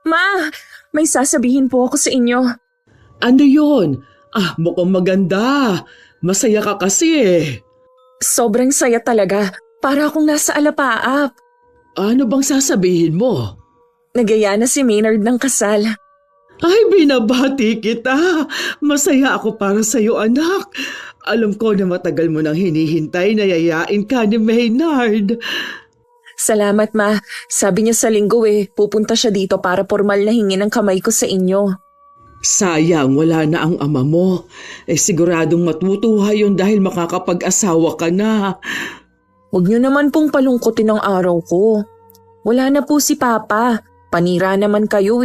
Ma, may sasabihin po ako sa inyo. Ano yun? Mukhang maganda. Masaya ka kasi eh. Sobrang saya talaga. Para akong nasa alapaap. Ano bang sasabihin mo? Nagaya na si Maynard ng kasal. Ay, binabati kita. Masaya ako para sa'yo, anak. Alam ko na matagal mo nang hinihintay na yayain ka ni Maynard. Salamat, Ma. Sabi niya sa linggo pupunta siya dito para formal na hingin ang kamay ko sa inyo. Sayang, wala na ang ama mo. Siguradong matutuwa yun dahil makakapag-asawa ka na. Huwag niyo naman pong palungkutin ang araw ko. Wala na po si Papa. Panira naman kayo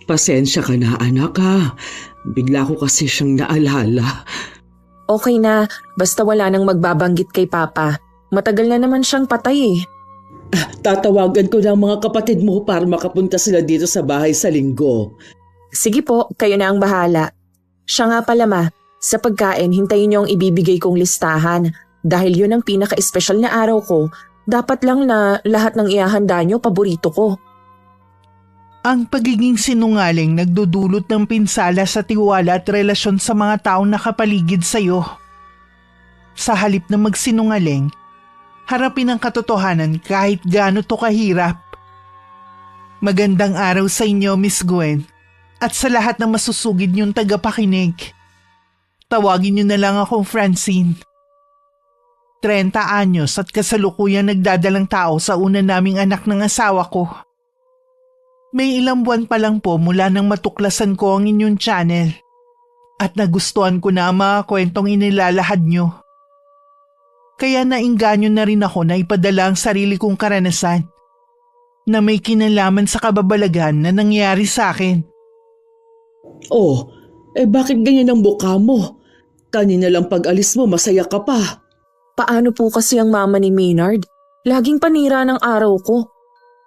Pasensya ka na, anak ha. Bigla ko kasi siyang naalala. Okay na, basta wala nang magbabanggit kay Papa. Matagal na naman siyang patay Tatawagan ko ng mga kapatid mo para makapunta sila dito sa bahay sa linggo. Sige po, kayo na ang bahala. Siya nga pala, Ma, sa pagkain hintayin niyo ang ibibigay kong listahan. Dahil yun ang pinaka-espesyal na araw ko, dapat lang na lahat ng ihahanda niyo paborito ko. Ang pagiging sinungaling nagdudulot ng pinsala sa tiwala at relasyon sa mga taong nakapaligid sa iyo. Sa halip na magsinungaling, harapin ang katotohanan kahit gaano to kahirap. Magandang araw sa inyo, Miss Gwen, at sa lahat ng masusugid niyong tagapakinig. Tawagin niyo na lang akong Francine. 30 anyos at kasalukuyang nagdadalang tao sa una naming anak ng asawa ko. May ilang buwan pa lang po mula nang matuklasan ko ang inyong channel at nagustuhan ko na ang mga kwentong inilalahad nyo. Kaya nainganyo na rin ako na ipadala ang sarili kong karanasan na may kinalaman sa kababalagan na nangyari sa akin. Oh, bakit ganyan ang mukha mo? Kanina lang pag-alis mo, masaya ka pa. Paano po kasi ang mama ni Maynard? Laging panira ng araw ko.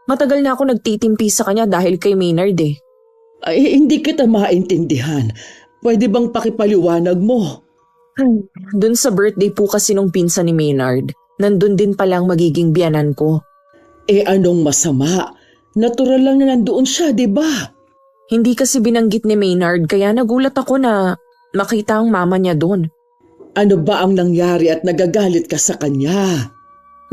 Matagal na ako nagtitimpi sa kanya dahil kay Maynard Ay, hindi kita maintindihan. Pwede bang pakipaliwanag mo? Dun sa birthday po kasi nung pinsan ni Maynard, nandun din palang magiging biyanan ko. Anong masama? Natural lang na nandoon siya, di ba? Hindi kasi binanggit ni Maynard kaya nagulat ako na makita ang mama niya dun. Ano ba ang nangyari at nagagalit ka sa kanya?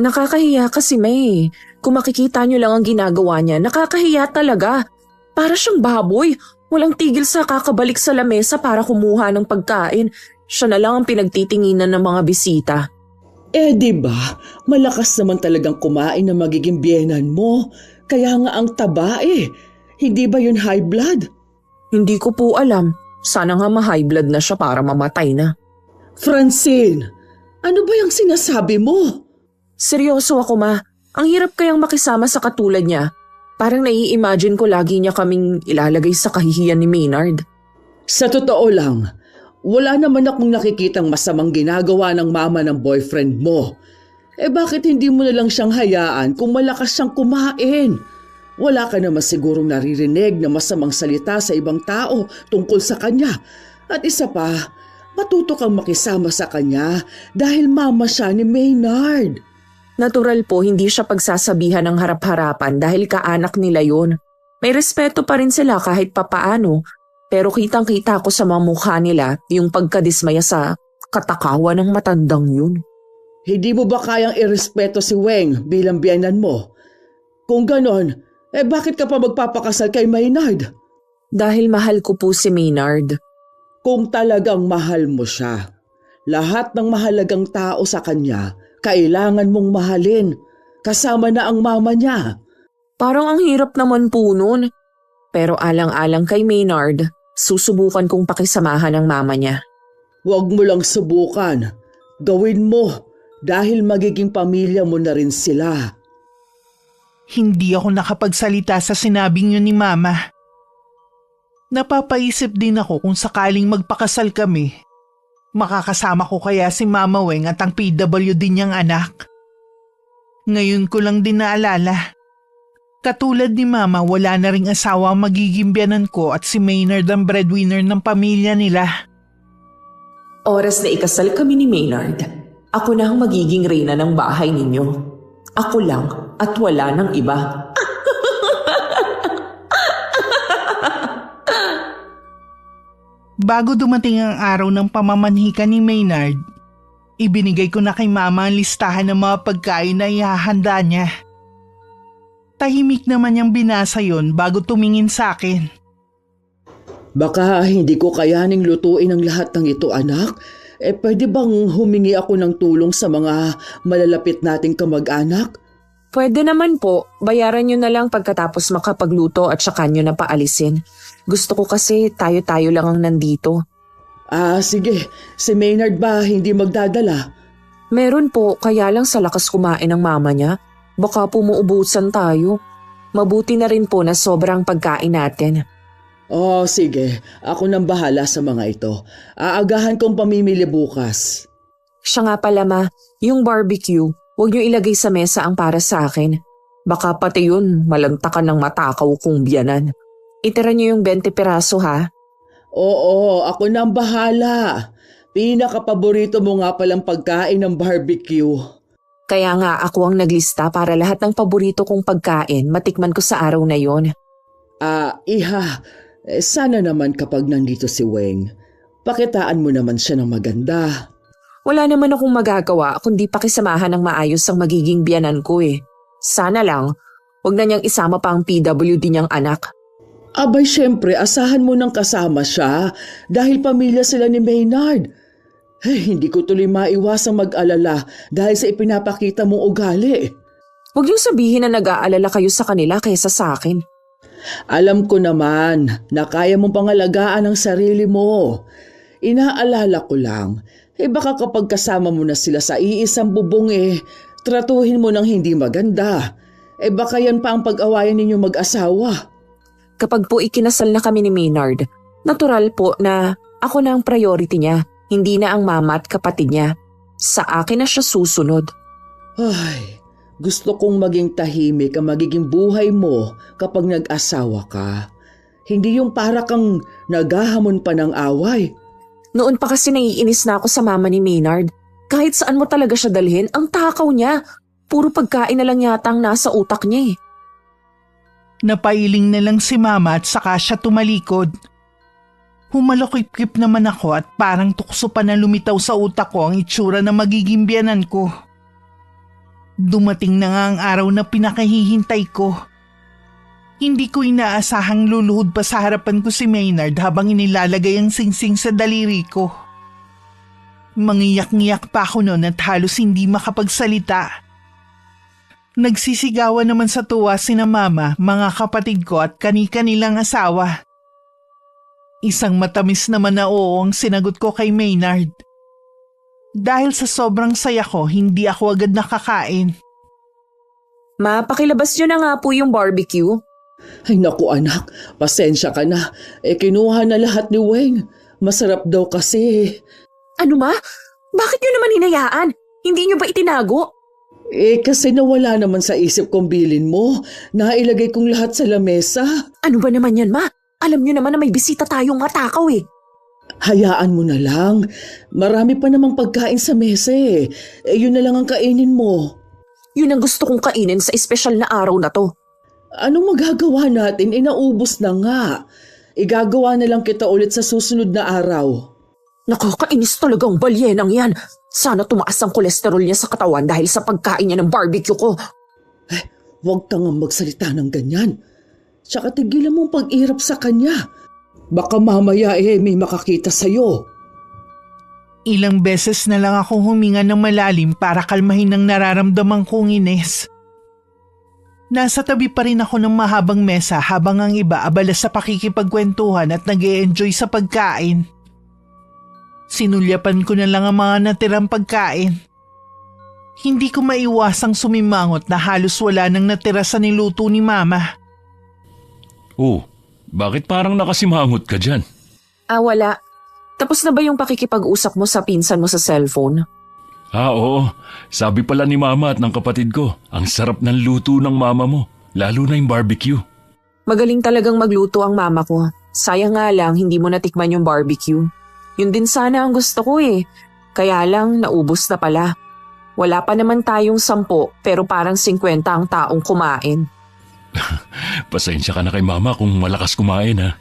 Nakakahiya kasi May. Kung makikita niyo lang ang ginagawa niya, nakakahiya talaga. Para siyang baboy. Walang tigil sa kakabalik sa lamesa para kumuha ng pagkain. Siya na lang ang pinagtitinginan ng mga bisita. Di ba? Malakas naman talagang kumain na magiging biyenan mo. Kaya nga ang taba Hindi ba yun high blood? Hindi ko po alam. Sana nga ma-high blood na siya para mamatay na. Francine, ano ba yung sinasabi mo? Seryoso ako, Ma. Ang hirap kayang makisama sa katulad niya. Parang nai-imagine ko lagi niya kaming ilalagay sa kahihiyan ni Maynard. Sa totoo lang, wala naman akong nakikitang masamang ginagawa ng mama ng boyfriend mo. Bakit hindi mo na lang siyang hayaan kung malakas siyang kumain? Wala ka naman sigurong naririnig na masamang salita sa ibang tao tungkol sa kanya. At isa pa, matuto kang makisama sa kanya dahil mama siya ni Maynard. Natural po hindi siya pagsasabihan ng harap-harapan dahil kaanak nila yun. May respeto pa rin sila kahit papaano, pero kitang-kita ko sa mga mukha nila yung pagkadismaya sa katakawan ng matandang yun. Hindi mo ba kayang irespeto si Weng bilang biyanan mo? Kung ganon, bakit ka pa magpapakasal kay Maynard? Dahil mahal ko po si Maynard. Kung talagang mahal mo siya, lahat ng mahalagang tao sa kanya, kailangan mong mahalin, kasama na ang mama niya. Parang ang hirap naman po nun. Pero alang-alang kay Maynard, susubukan kong pakisamahan ang mama niya. Huwag mo lang subukan. Gawin mo dahil magiging pamilya mo na rin sila. Hindi ako nakapagsalita sa sinabing yun ni Mama. Napapaisip din ako kung sakaling magpakasal kami. Makakasama ko kaya si Mama Weng at ang PWD niyang anak. Ngayon ko lang din naalala. Katulad ni Mama, wala na ring asawa ang magiging biyanan ko at si Maynard ang breadwinner ng pamilya nila. Oras na ikasal kami ni Maynard, ako na ang magiging reyna ng bahay ninyo. Ako lang at wala ng iba. Bago dumating ang araw ng pamamanhikan ni Maynard, ibinigay ko na kay Mama ang listahan ng mga pagkain na ihahanda niya. Tahimik naman niyang binasa yon bago tumingin sa akin. Baka hindi ko kayaning lutuin ang lahat ng ito, anak. Pwede bang humingi ako ng tulong sa mga malalapit nating kamag-anak? Pwede naman po, bayaran nyo na lang pagkatapos makapagluto at saka nyo na paalisin. Gusto ko kasi tayo-tayo lang ang nandito. Sige. Si Maynard ba hindi magdadala? Meron po, kaya lang sa lakas kumain ng mama niya. Baka pumuubusan tayo. Mabuti na rin po na sobrang pagkain natin. Sige. Ako nang bahala sa mga ito. Aagahan kong pamimili bukas. Siya nga pala ma, yung barbecue, huwag nyo ilagay sa mesa ang para sa akin. Baka pati yun, malantakan ng matakaw kong biyanan. Itira nyo yung 20 piraso ha. Oo, ako nang bahala. Pinakapaborito mo nga palang pagkain ng barbecue. Kaya nga ako ang naglista para lahat ng paborito kong pagkain matikman ko sa araw na yon. Iha, sana naman kapag nandito si Weng, pakitaan mo naman siya ng maganda. Wala naman akong magagawa kundi pakisamahan ng maayos ang magiging biyanan ko eh. Sana lang, wag na niyang isama pa ang PWD niyang anak. Abay syempre, asahan mo nang kasama siya dahil pamilya sila ni Maynard. Hindi ko tuloy maiwasang mag-alala dahil sa ipinapakita mong ugali. Huwag niyong sabihin na nag-aalala kayo sa kanila kaysa sa akin. Alam ko naman na kaya mong pangalagaan ang sarili mo. Inaalala ko lang, baka kapag kasama mo na sila sa iisang bubong tratuhin mo ng hindi maganda. Baka yan pa ang pag-awayan ninyo mag-asawa. Kapag po ikinasal na kami ni Maynard, natural po na ako na ang priority niya, hindi na ang mama at kapatid niya. Sa akin na siya susunod. Ay, gusto kong maging tahimik ang magiging buhay mo kapag nag-asawa ka. Hindi yung para kang naghahamon pa ng away. Noon pa kasi naiinis na ako sa mama ni Maynard. Kahit saan mo talaga siya dalhin, ang takaw niya. Puro pagkain na lang yata ang nasa utak niya eh. Napailing na lang si Mama at saka siya tumalikod. Humalokip-kip naman ako at parang tukso pa na lumitaw sa utak ko ang itsura na magiging biyanan ko. Dumating na nga ang araw na pinakahihintay ko. Hindi ko inaasahang luluhod pa sa harapan ko si Maynard habang inilalagay ang singsing sa daliri ko. Mangiyak-ngiyak pa ako noon at halos hindi makapagsalita. Nagsisigawan naman sa tuwa sina Mama, mga kapatid ko at kani-kanilang asawa. Isang matamis naman na oo ang sinagot ko kay Maynard. Dahil sa sobrang saya ko, hindi ako agad nakakain. Ma, pakilabas nyo na nga po yung barbecue. Ay naku anak, pasensya ka na. Kinuha na lahat ni Weng. Masarap daw kasi. Ano ma? Bakit nyo naman hinayaan? Hindi nyo ba itinago? Kasi nawala naman sa isip kong bilin mo. Nailagay kong lahat sa lamesa. Ano ba naman yan ma? Alam nyo naman na may bisita tayong matakaw eh. Hayaan mo na lang. Marami pa namang pagkain sa mesa yun na lang ang kainin mo. Yun ang gusto kong kainin sa espesyal na araw na to. Anong magagawa natin? Naubos na nga. Igagawa na lang kita ulit sa susunod na araw. Nakakainis talagang balyenang yan. Sana tumaas ang kolesterol niya sa katawan dahil sa pagkain niya ng barbecue ko. Huwag kang magsalita ng ganyan. Tsaka tigilan mong pag-irap sa kanya. Baka mamaya may makakita sa'yo. Ilang beses na lang akong huminga ng malalim para kalmahin ang nararamdaman kong inis. Nasa tabi pa rin ako ng mahabang mesa habang ang iba abala sa pakikipagkwentuhan at nag-e-enjoy sa pagkain. Sinulyapan ko na lang ang mga natirang pagkain. Hindi ko maiwasang sumimangot na halos wala nang natira sa niluto ni Mama. Oh, bakit parang nakasimangot ka dyan? Wala. Tapos na ba yung pakikipag-usap mo sa pinsan mo sa cellphone? Oo. Sabi pala ni Mama at ng kapatid ko, ang sarap ng luto ng mama mo, lalo na yung barbecue. Magaling talagang magluto ang mama ko. Sayang nga lang hindi mo natikman yung barbecue. Yun din sana ang gusto ko eh. Kaya lang naubos na pala. Wala pa naman tayong 10 pero parang 50 ang taong kumain. Pasensya ka na kay Mama kung malakas kumain ha.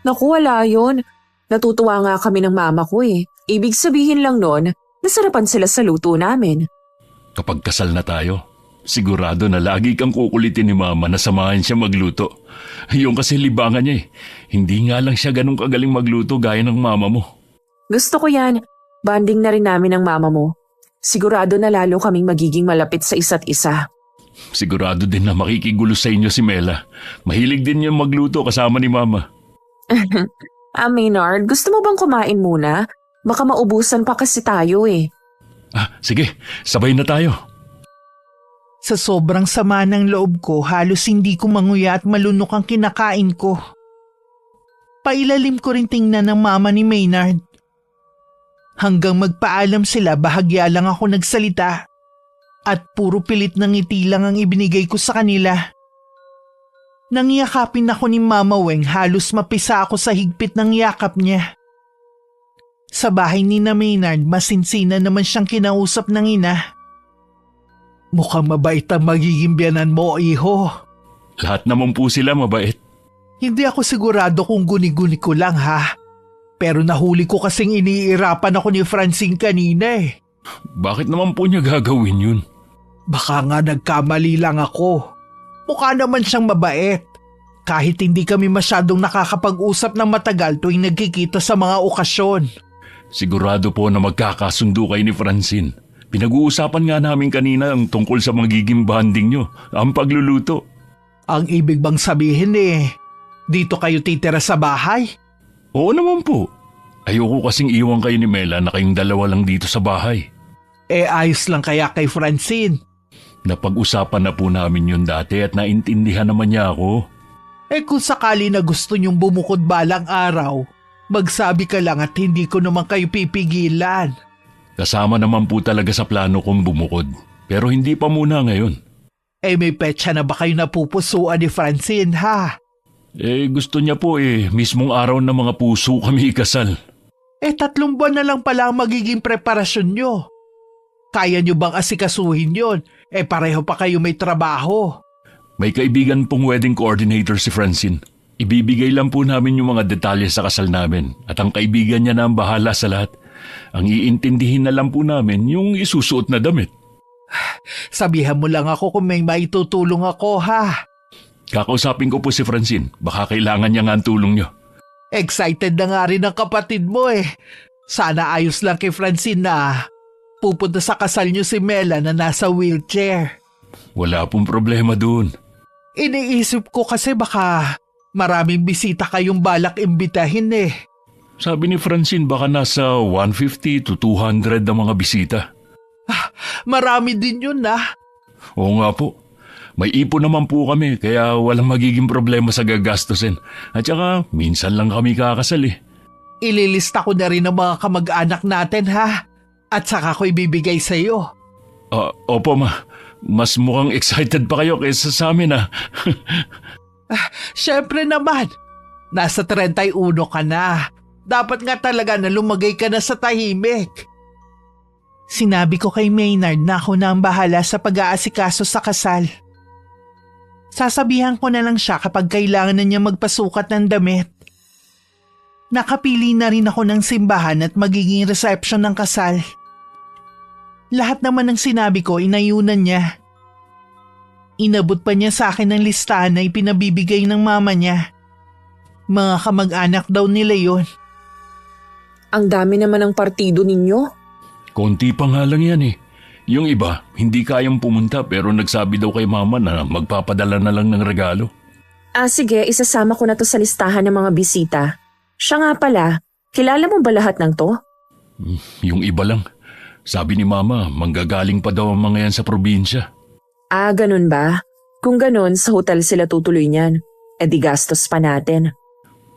Naku, wala yun. Natutuwa nga kami ng mama ko eh. Ibig sabihin lang nun, nasarapan sila sa luto namin. Kapag kasal na tayo, sigurado na lagi kang kukulitin ni Mama na samahan siya magluto. Yung kasi libangan niya eh. Hindi nga lang siya ganun kagaling magluto gaya ng mama mo. Gusto ko yan. Bonding na rin namin ng mama mo. Sigurado na lalo kaming magiging malapit sa isa't isa. Sigurado din na makikigulo sa inyo si Mela. Mahilig din niya magluto kasama ni Mama. Maynard, gusto mo bang kumain muna? Baka maubusan pa kasi tayo eh. Sige, sabay na tayo. Sa sobrang sama ng loob ko, halos hindi ko manguya at malunok ang kinakain ko. Pailalim ko rin tingnan ng mama ni Maynard. Hanggang magpaalam sila, bahagya lang ako nagsalita. At puro pilit ng ngiti lang ang ibinigay ko sa kanila. Nangyakapin ako ni Mama Weng, halos mapisa ako sa higpit ng yakap niya. Sa bahay ni na Maynard, masinsina naman siyang kinausap ng ina. Mukhang mabait ang magiging biyanan mo, iho. Lahat naman po sila mabait. Hindi ako sigurado kung guni-guni ko lang ha. Pero nahuli ko kasing iniirapan ako ni Francine kanina eh. Bakit naman po niya gagawin yun? Baka nga nagkamali lang ako. Mukha naman siyang mabait. Kahit hindi kami masyadong nakakapag-usap ng matagal tuwing nagkikita sa mga okasyon. Sigurado po na magkakasundo kayo ni Francine. Pinag-uusapan nga namin kanina ang tungkol sa magiging bonding nyo, ang pagluluto. Ang ibig bang sabihin dito kayo titira sa bahay? Oo naman po. Ayoko kasing iwan kayo ni Mela na kayong dalawa lang dito sa bahay. Ayos lang kaya kay Francine. Napag-usapan na po namin yun dati at naintindihan naman niya ako. Kung sakali na gusto niyong bumukod balang araw, magsabi ka lang at hindi ko naman kayo pipigilan. Kasama naman po talaga sa plano kong bumukod. Pero hindi pa muna ngayon. May petsa na ba kayo napupusuan ni Francine ha? Gusto niya po mismong araw ng mga puso kami ikasal. 3 buwan na lang pala ang magiging preparasyon niyo. Kaya niyo bang asikasuhin yon? Pareho pa kayo may trabaho. May kaibigan pong wedding coordinator si Francine. Ibibigay lang po namin yung mga detalye sa kasal namin at ang kaibigan niya na ang bahala sa lahat. Ang iintindihin na lang po namin yung isusuot na damit. Sabihan mo lang ako kung may maitutulong ako ha. Kakausapin ko po si Francine. Baka kailangan niya nga ang tulong niyo. Excited na nga rin ang kapatid mo Sana ayos lang kay Francine na pupunta sa kasal niyo si Mela na nasa wheelchair. Wala pong problema dun. Iniisip ko kasi baka maraming bisita kayong balak imbitahin Sabi ni Francine baka nasa 150 to 200 ang mga bisita. Marami din yun Oo nga po. May ipon naman po kami kaya walang magiging problema sa gagastusin. At saka minsan lang kami kakasal Ililista ko na rin ang mga kamag-anak natin ha. At saka ko ibibigay sa iyo. Opo ma. Mas mukhang excited pa kayo kaysa sa amin Syempre naman. Nasa 31 ka na. Dapat nga talaga na lumagay ka na sa tahimik. Sinabi ko kay Maynard na ako na ang bahala sa pag-aasikaso sa kasal. Sasabihan ko na lang siya kapag kailangan na niya magpasukat ng damit. Nakapili na rin ako ng simbahan at magiging reception ng kasal. Lahat naman ng sinabi ko inayunan niya. Inabot pa niya sa akin ng listahan na ipinabibigay ng mama niya. Mga kamag-anak daw nila yon. Ang dami naman ng partido ninyo. Konti pa nga lang yan Yung iba, hindi kayang pumunta pero nagsabi daw kay mama na magpapadala na lang ng regalo. Sige, isasama ko na to sa listahan ng mga bisita. Siya nga pala, kilala mo ba lahat ng to? Yung iba lang. Sabi ni mama, manggagaling pa daw ang mga yan sa probinsya. Ganun ba? Kung ganun, sa hotel sila tutuloy niyan. Di gastos pa natin.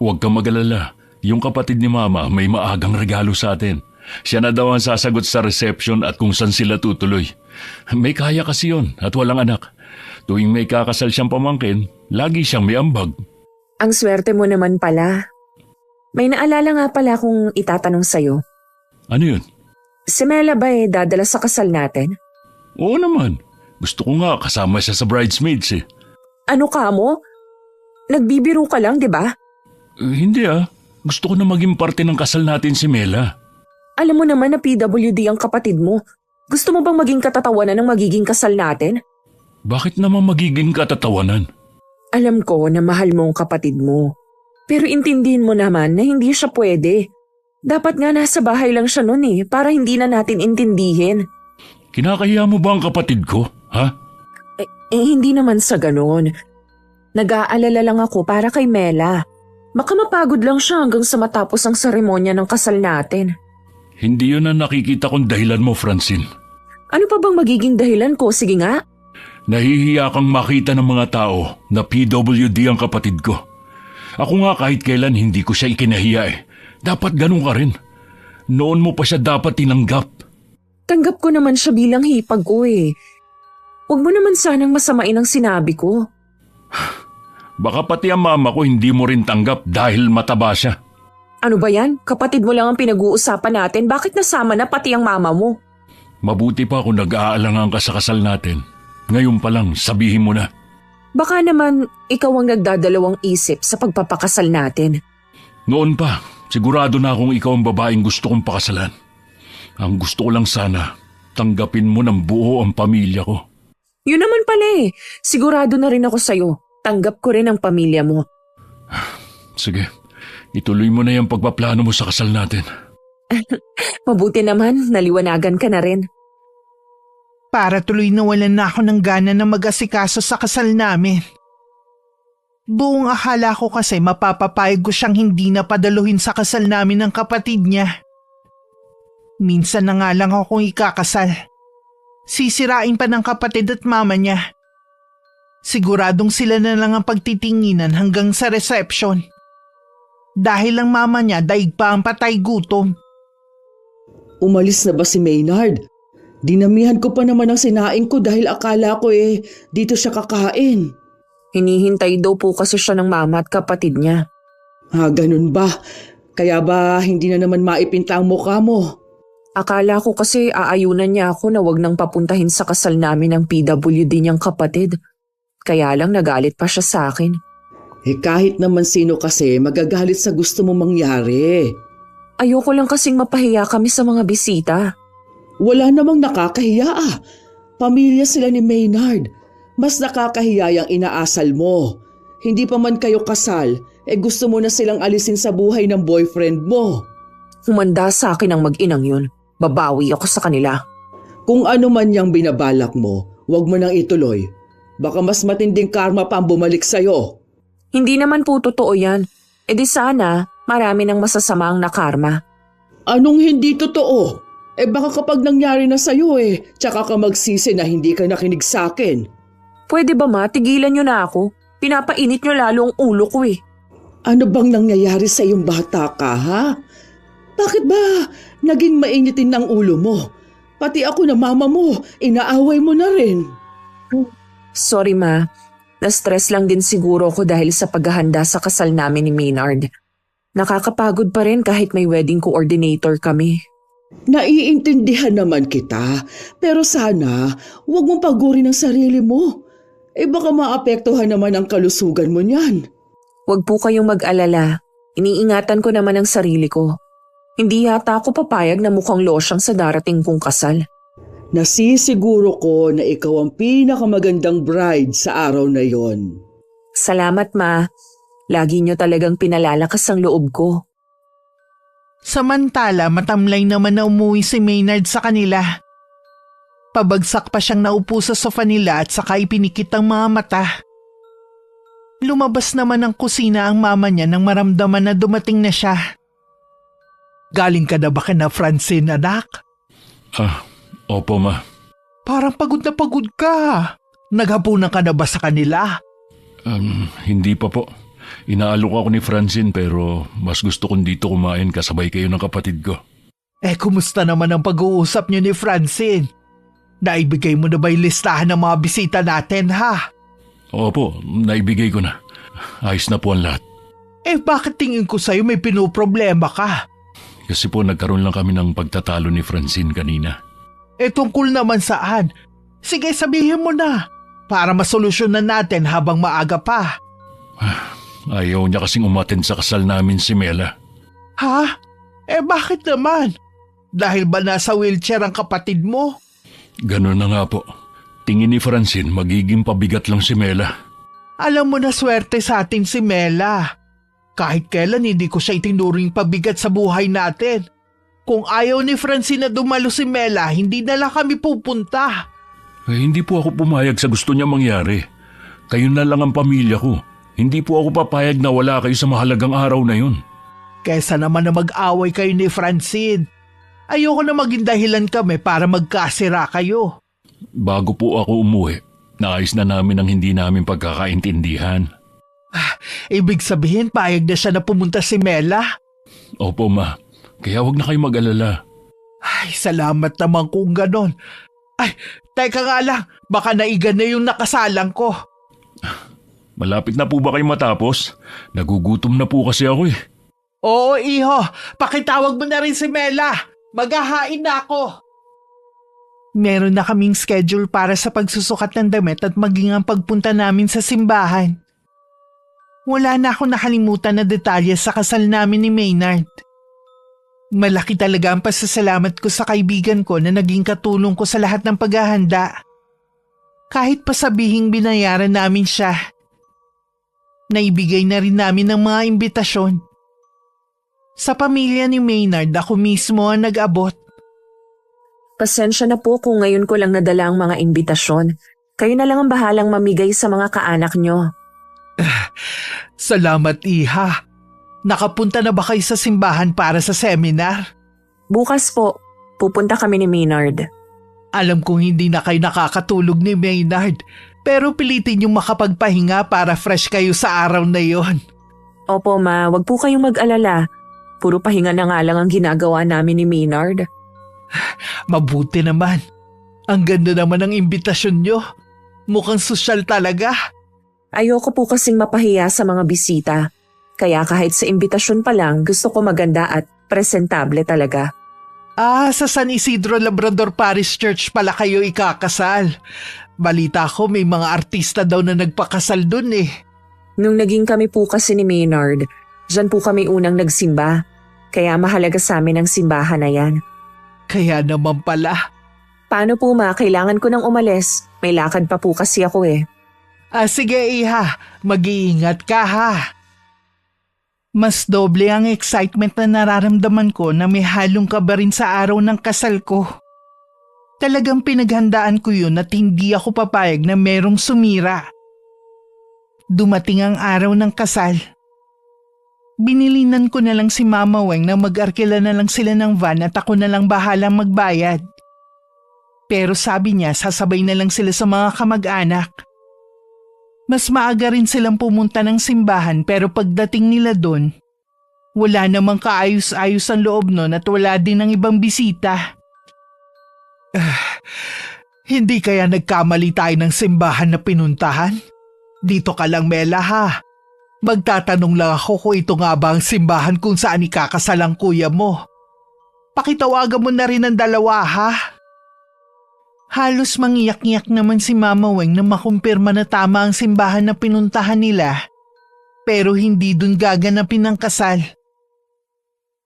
Huwag kang mag-alala. Yung kapatid ni mama may maagang regalo sa atin. Siya na daw ang sasagot sa reception at kung saan sila tutuloy. May kaya kasi yon at walang anak. Tuwing may kakasal siyang pamangkin, lagi siyang may ambag. Ang swerte mo naman pala. May naalala nga pala kung itatanong sa'yo. Ano yun? Si Mela ba dadala sa kasal natin? Oo naman. Gusto ko nga kasama siya sa bridesmaids Ano ka mo? Nagbibiro ka lang, di ba? Hindi Gusto ko na maging parte ng kasal natin si Mela. Alam mo naman na PWD ang kapatid mo. Gusto mo bang maging katatawanan ng magiging kasal natin? Bakit naman magiging katatawanan? Alam ko na mahal mo ang kapatid mo. Pero intindihin mo naman na hindi siya pwede. Dapat nga nasa bahay lang siya noon para hindi na natin intindihin. Kinakahiya mo ba ang kapatid ko, ha? Hindi naman sa ganon. Nag-aalala lang ako para kay Mela. Baka mapagod lang siya hanggang sa matapos ang seremonya ng kasal natin. Hindi yun ang nakikita kong dahilan mo, Francine. Ano pa bang magiging dahilan ko? Sige nga. Nahihiya kang makita ng mga tao na PWD ang kapatid ko. Ako nga kahit kailan hindi ko siya ikinahiya Dapat ganun ka rin. Noon mo pa siya dapat tinanggap. Tanggap ko naman siya bilang hipag ko Huwag mo naman sanang masamain ang sinabi ko. Baka pati ang mama ko hindi mo rin tanggap dahil mataba siya. Ano ba yan? Kapatid mo lang ang pinag-uusapan natin. Bakit nasama na pati ang mama mo? Mabuti pa kung nag-aalangan ka sa kasal natin. Ngayon pa lang, sabihin mo na. Baka naman ikaw ang nagdadalawang isip sa pagpapakasal natin. Noon pa, sigurado na akong ikaw ang babaeng gusto kong pakasalan. Ang gusto ko lang sana, tanggapin mo ng buo ang pamilya ko. Yun naman pala Sigurado na rin ako sa'yo. Tanggap ko rin ang pamilya mo. Sige, ituloy mo na yung pagpaplano mo sa kasal natin. Mabuti naman, naliwanagan ka na rin. Para tuloy nawalan na ako ng gana na mag-asikaso sa kasal namin. Buong akala ko kasi mapapapayag ko siyang hindi na padaluhin sa kasal namin ng kapatid niya. Minsan na nga lang akong ikakasal. Sisirain pa ng kapatid at mama niya. Siguradong sila na lang ang pagtitinginan hanggang sa reception. Dahil ang mama niya daig pa ang patay gutom. Umalis na ba si Maynard? Dinamihan ko pa naman ang sinaing ko dahil akala ko dito siya kakain. Hinihintay daw po kasi siya ng mama at kapatid niya. Ganun ba? Kaya ba hindi na naman maipinta ang mukha mo? Akala ko kasi aayunan niya ako na wag nang papuntahin sa kasal namin ng PWD niyang kapatid. Kaya lang nagalit pa siya sa akin. Kahit naman sino kasi magagalit sa gusto mo mangyari. Ayoko lang kasing mapahiya kami sa mga bisita. Wala namang nakakahiya Pamilya sila ni Maynard. Mas nakakahiya yung inaasal mo. Hindi pa man kayo kasal, gusto mo na silang alisin sa buhay ng boyfriend mo. Humanda sa akin ang mag-inang yun. Babawi ako sa kanila. Kung ano man yung binabalak mo, wag mo nang ituloy. Baka mas matinding karma pa ang bumalik sa'yo. Hindi naman po totoo yan. Di sana, marami ng masasamang na karma. Anong hindi totoo? Baka kapag nangyari na sa'yo tsaka ka magsisi na hindi ka nakinig sa'kin. Pwede ba tigilan nyo na ako? Pinapainit nyo lalo ang ulo ko Ano bang nangyayari sa iyong bata ka, ha? Bakit ba naging mainitin ng ulo mo? Pati ako na mama mo, inaaway mo na rin. Sorry ma, na-stress lang din siguro ko dahil sa paghahanda sa kasal namin ni Maynard. Nakakapagod pa rin kahit may wedding coordinator kami. Naiintindihan naman kita, pero sana huwag mong pagurin ang sarili mo. Baka maapektuhan naman ang kalusugan mo niyan. Huwag po kayong mag-alala. Iniingatan ko naman ang sarili ko. Hindi yata ako papayag na mukhang losyang sa darating kong kasal. Nasisiguro ko na ikaw ang pinakamagandang bride sa araw na yon. Salamat ma. Lagi nyo talagang pinalalakas ang loob ko. Samantala matamlay naman na umuwi si Maynard sa kanila. Pabagsak pa siyang naupo sa sofa nila at saka ipinikit ang mga mata. Lumabas naman ng kusina ang mama niya nang maramdaman na dumating na siya. Galing ka na ba kina Francine, anak? Opo ma. Parang pagod na pagod ka. Naghapunan ka na ba sa kanila? Hindi pa po. Inaalok ako ni Francine pero mas gusto kong dito kumain kasabay kayo ng kapatid ko. Kumusta naman ang pag-uusap niyo ni Francine? Naibigay mo na ba yung listahan ng mga bisita natin, ha? Opo, naibigay ko na. Ayos na po ang lahat. Bakit tingin ko sa'yo may pinoproblema ka? Kasi po nagkaroon lang kami ng pagtatalo ni Francine kanina. Tungkol naman saan? Sige, sabihin mo na. Para masolusyonan natin habang maaga pa. Ayaw niya kasing umattend sa kasal namin si Mela. Ha? Bakit naman? Dahil ba nasa wheelchair ang kapatid mo? Ganun na nga po. Tingin ni Francine magiging pabigat lang si Mela. Alam mo na swerte sa atin si Mela. Kahit kailan hindi ko siya itinuring pabigat sa buhay natin. Kung ayaw ni Francine na dumalo si Mela, hindi na lang kami pupunta. Hindi po ako pumayag sa gusto niya mangyari. Kayo na lang ang pamilya ko. Hindi po ako papayag na wala kayo sa mahalagang araw na yun. Kesa naman na mag-away kayo ni Francine. Ayoko na maging dahilan kami para magkasira kayo. Bago po ako umuwi, naayos na namin ang hindi namin pagkakaintindihan. Ibig sabihin, payag na siya na pumunta si Mela? Opo ma, kaya wag na kayo mag-alala. Ay, salamat naman kung ganon. Ay, teka nga lang, baka naigan na yung nakasalang ko. Malapit na po ba kayo matapos? Nagugutom na po kasi ako eh. Oo, iho, pakitawag mo na rin si Mela. Maghahain na ako. Meron na kaming schedule para sa pagsusukat ng damit at maging ang pagpunta namin sa simbahan. Wala na ako nakalimutan na detalye sa kasal namin ni Maynard. Malaki talaga ang pasasalamat ko sa kaibigan ko na naging katulong ko sa lahat ng paghahanda. Kahit pa sabihing binayaran namin siya. Naibigay na rin namin ng mga imbitasyon. Sa pamilya ni Maynard, ako mismo ang nag-abot. Pasensya na po kung ngayon ko lang nadala ang mga imbitasyon. Kayo na lang ang bahalang mamigay sa mga kaanak nyo. Salamat, iha. Nakapunta na ba kayo sa simbahan para sa seminar? Bukas po, pupunta kami ni Maynard. Alam kong hindi na kayo nakakatulog ni Maynard, pero pilitin yung makapagpahinga para fresh kayo sa araw na yon. Opo ma, wag po kayong mag-alala. Puro pahinga na nga lang ang ginagawa namin ni Maynard. Mabuti naman. Ang ganda naman ng imbitasyon nyo. Mukhang sosyal talaga. Ayoko po kasing mapahiya sa mga bisita. Kaya kahit sa imbitasyon pa lang, gusto ko maganda at presentable talaga. Sa San Isidro Labrador Parish Church pala kayo ikakasal. Balita ko may mga artista daw na nagpakasal dun eh. Nung naging kami po kasi ni Maynard, dyan po kami unang nagsimba. Kaya mahalaga sa amin ang simbahan na yan. Kaya naman pala. Paano po ma? Kailangan ko nang umalis. May lakad pa po kasi ako eh. Sige iha, mag-iingat ka ha. Mas doble ang excitement na nararamdaman ko na may halong kaba rin sa araw ng kasal ko. Talagang pinaghandaan ko yun at hindi ako papayag na merong sumira. Dumating ang araw ng kasal. Binilinan ko na lang si Mama Weng na mag-arkila na lang sila ng van at ako na lang bahalang magbayad. Pero sabi niya sasabay na lang sila sa mga kamag-anak. Mas maaga rin silang pumunta ng simbahan pero pagdating nila doon, wala namang kaayos-ayos ang loob nun at wala din ng ibang bisita. Hindi kaya nagkamali tayo ng simbahan na pinuntahan? Dito ka lang Mela ha. Magtatanong lang ako kung ito nga ba ang simbahan kung saan ikakasal ang kuya mo. Pakitawagan mo na rin ang dalawa ha. Halos mangiyak-ngiyak naman si Mama Weng na makumpirma na tama ang simbahan na pinuntahan nila. Pero hindi dun gaganapin ang kasal.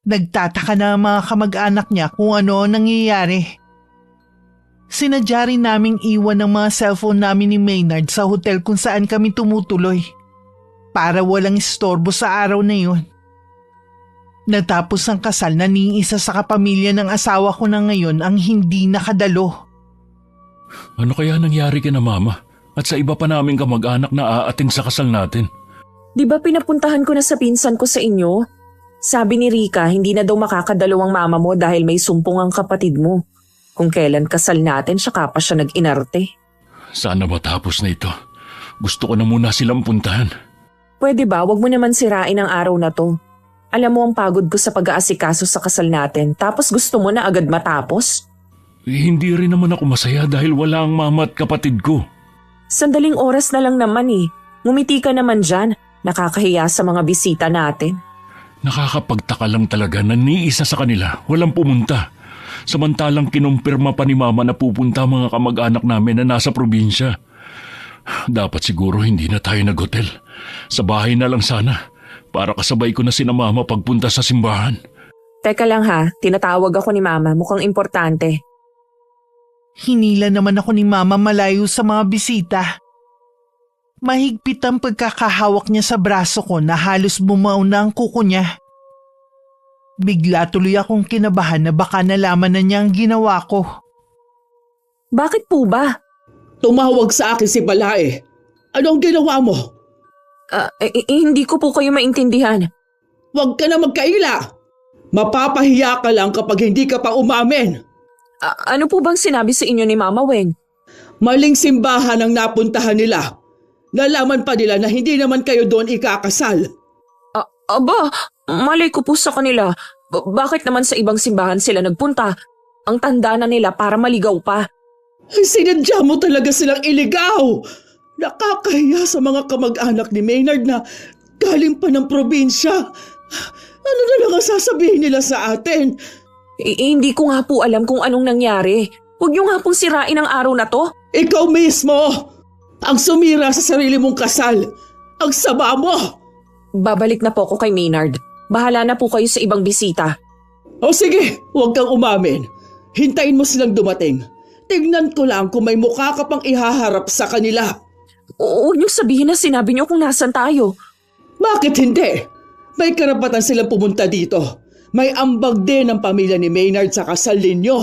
Nagtataka na ang mga kamag-anak niya kung ano ang nangyayari. Sinadya rin naming iwan ng mga cellphone namin ni Maynard sa hotel kung saan kami tumutuloy. Para walang istorbo sa araw na yun. Natapos ang kasal na ni isa sa kapamilya ng asawa ko na ngayon ang hindi nakadalo. Ano kaya nangyari kina Mama? At sa iba pa naming kamag-anak na aating sa kasal natin? Di ba pinapuntahan ko na sa pinsan ko sa inyo? Sabi ni Rika, hindi na daw makakadalawang mama mo dahil may sumpong ang kapatid mo. Kung kailan kasal natin, saka pa siya nag-inarte. Sana matapos na ito. Gusto ko na muna silang puntahan. Pwede ba, wag mo naman sirain ang araw na to. Alam mo ang pagod ko sa pag-aasikaso sa kasal natin, tapos gusto mo na agad matapos? Hindi rin naman ako masaya dahil wala ang mama at kapatid ko. Sandaling oras na lang naman eh. Ngumiti ka naman dyan. Nakakahiya sa mga bisita natin. Nakakapagtaka lang talaga na ni isa sa kanila walang pumunta. Samantalang kinumpirma pa ni Mama na pupunta mga kamag-anak namin na nasa probinsya. Dapat siguro hindi na tayo nag-hotel. Sa bahay na lang sana. para kasabay ko na sina Mama pagpunta sa simbahan. Teka lang ha, tinatawag ako ni Mama, mukhang importante. Hinila naman ako ni Mama malayo sa mga bisita. Mahigpit ang pagkakahawak niya sa braso ko na halos bumao na ang kuko niya. Bigla tuloy akong kinabahan na baka nalaman na niya ang ginawa ko. Bakit po ba? Tumawag sa akin si Balae. Ano ang ginawa mo? Hindi ko po kayo maintindihan. Huwag ka na magkaila. Mapapahiya ka lang kapag hindi ka pa umamin. Ano po bang sinabi sa inyo ni Mama Weng? Maling simbahan ang napuntahan nila. Nalaman pa nila na hindi naman kayo doon ikakasal. Aba, malay ko po sa kanila. Bakit naman sa ibang simbahan sila nagpunta? Ang tanda na nila para maligaw pa. Ay, sinadya mo talaga silang iligaw. Nakakahiya sa mga kamag-anak ni Maynard na galing pa ng probinsya. Ano na lang ang sasabihin nila sa atin? Hindi ko nga po alam kung anong nangyari. Huwag niyo nga pong sirain ang araw na to. Ikaw mismo ang sumira sa sarili mong kasal. Ang sama mo. Babalik na po ako kay Maynard. Bahala na po kayo sa ibang bisita. O sige, huwag kang umamin. Hintayin mo silang dumating. Tignan ko lang kung may mukha ka pang ihaharap sa kanila. Huwag niyo sabihin na sinabi niyo kung nasan tayo. Bakit hindi? May karapatan silang pumunta dito. May ambag din ang pamilya ni Maynard sa kasal ninyo.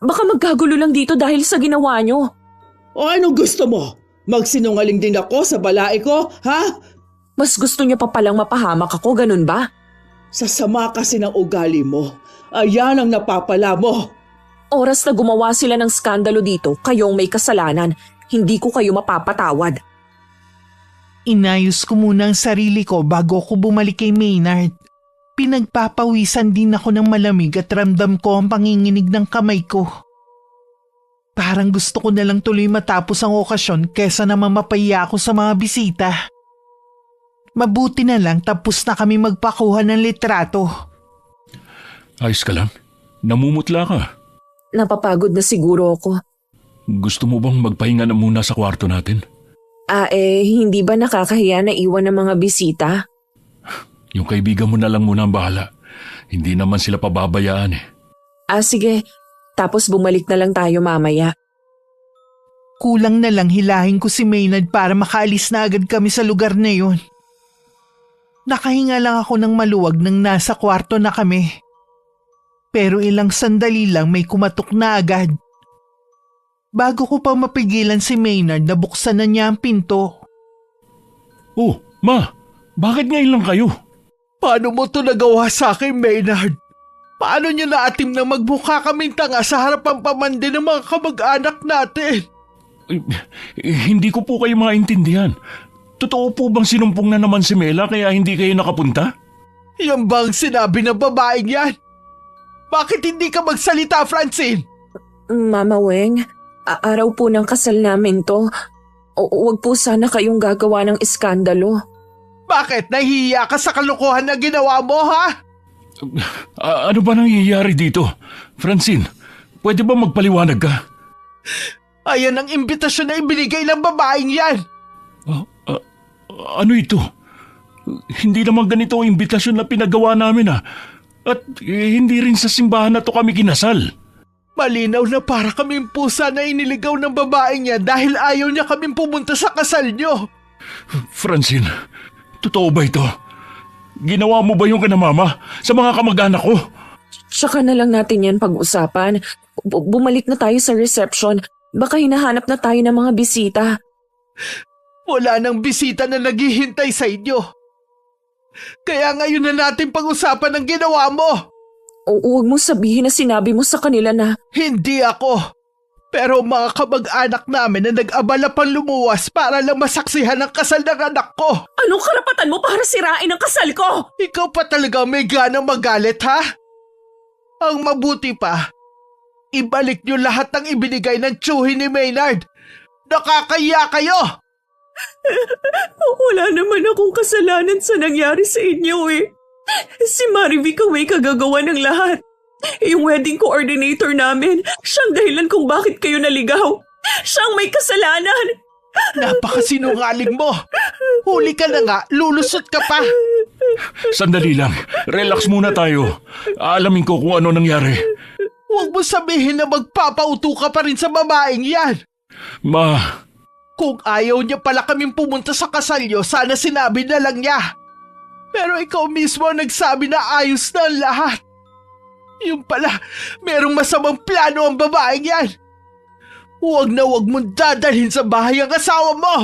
Baka magkagulo lang dito dahil sa ginawa niyo. O anong gusto mo? Magsinungaling din ako sa balae ko, ha? Mas gusto niyo pa palang mapahamak ako, ganun ba? Sa sama kasi ng ugali mo. Ayan ang napapala mo. Oras na gumawa sila ng skandalo dito, kayong may kasalanan. Hindi ko kayo mapapatawad. Inayos ko muna ang sarili ko bago ako bumalik kay Maynard. Pinagpapawisan din ako ng malamig at ramdam ko ang panginginig ng kamay ko. Parang gusto ko na lang tuloy matapos ang okasyon kesa naman mapahiya ako sa mga bisita. Mabuti na lang tapos na kami magpakuha ng litrato. Ayos ka lang? Namumutla ka? Napapagod na siguro ako. Gusto mo bang magpahinga na muna sa kwarto natin? Hindi ba nakakahiya na iwan ng mga bisita? Yung kaibigan mo na lang muna ang bahala. Hindi naman sila pababayaan eh. Sige. Tapos bumalik na lang tayo mamaya. Kulang na lang hilahin ko si Maynard para makaalis na agad kami sa lugar na yun. Nakahinga lang ako ng maluwag nang nasa kwarto na kami. Pero ilang sandali lang may kumatok na agad. Bago ko pa mapigilan si Maynard, nabuksan na niya ang pinto. Oh, Ma, bakit ngayon lang kayo? Paano mo to nagawa sa akin, Maynard? Paano niyo naatim na magmukha kaming tanga sa harapan pamandi ng mga kamag-anak natin? Hindi ko po kayo maintindihan. Totoo po bang sinumpong na naman si Mela kaya hindi kayo nakapunta? Yan bang sinabi ng babaeng yan? Bakit hindi ka magsalita, Francine? Mama Weng, araw po ng kasal namin to. Huwag po sana kayong gagawa ng iskandalo. Bakit? Nahihiya ka sa kalokohan na ginawa mo, ha? Ano ba nangyayari dito? Francine, pwede ba magpaliwanag ka? Ayan ang imbitasyon na ibinigay ng babaeng yan. Ano ito? Hindi naman ganito ang imbitasyon na pinagawa namin At hindi rin sa simbahan na to kami kinasal. Malinaw na para kaming pusa na iniligaw ng babaeng niya dahil ayaw niya kaming pumunta sa kasal niyo. Francine, totoo ba ito? Ginawa mo ba yung kanamama sa mga kamag-anak ko? Tsaka na lang natin yan pag-usapan. Bumalik na tayo sa reception. Baka hinahanap na tayo ng mga bisita. Wala nang bisita na naghihintay sa inyo. Kaya ngayon na natin pag-usapan ang ginawa mo. Huwag mo sabihin na sinabi mo sa kanila na... Hindi ako. Pero mga kamag-anak namin na nag-abala pang lumuwas para lang masaksihan ang kasal ng anak ko. Anong karapatan mo para sirain ang kasal ko? Ikaw pa talaga may ganang magalit, ha? Ang mabuti pa, ibalik niyo lahat ng ibinigay ng tsuhin ni Maynard. Nakakaya kayo! Wala naman akong kasalanan sa nangyari sa inyo eh. Si Marivic ang may kagagawa ng lahat. Yung wedding coordinator namin, siyang dahilan kung bakit kayo naligaw. Siyang may kasalanan. Napakasinungaling mo. Huli ka na nga, lulusot ka pa. Sandali lang. Relax muna tayo. Aalamin ko kung ano nangyari. Huwag mo sabihin na magpapauto ka pa rin sa babaeng yan. Ma, Kung ayaw niya pala kaming pumunta sa kasal niyo, sana sinabi na lang niya. Pero ikaw mismo ang nagsabi na ayos na ang lahat. Yung pala, merong masamang plano ang babaeng yan. Huwag na huwag mong dadalhin sa bahay ang asawa mo.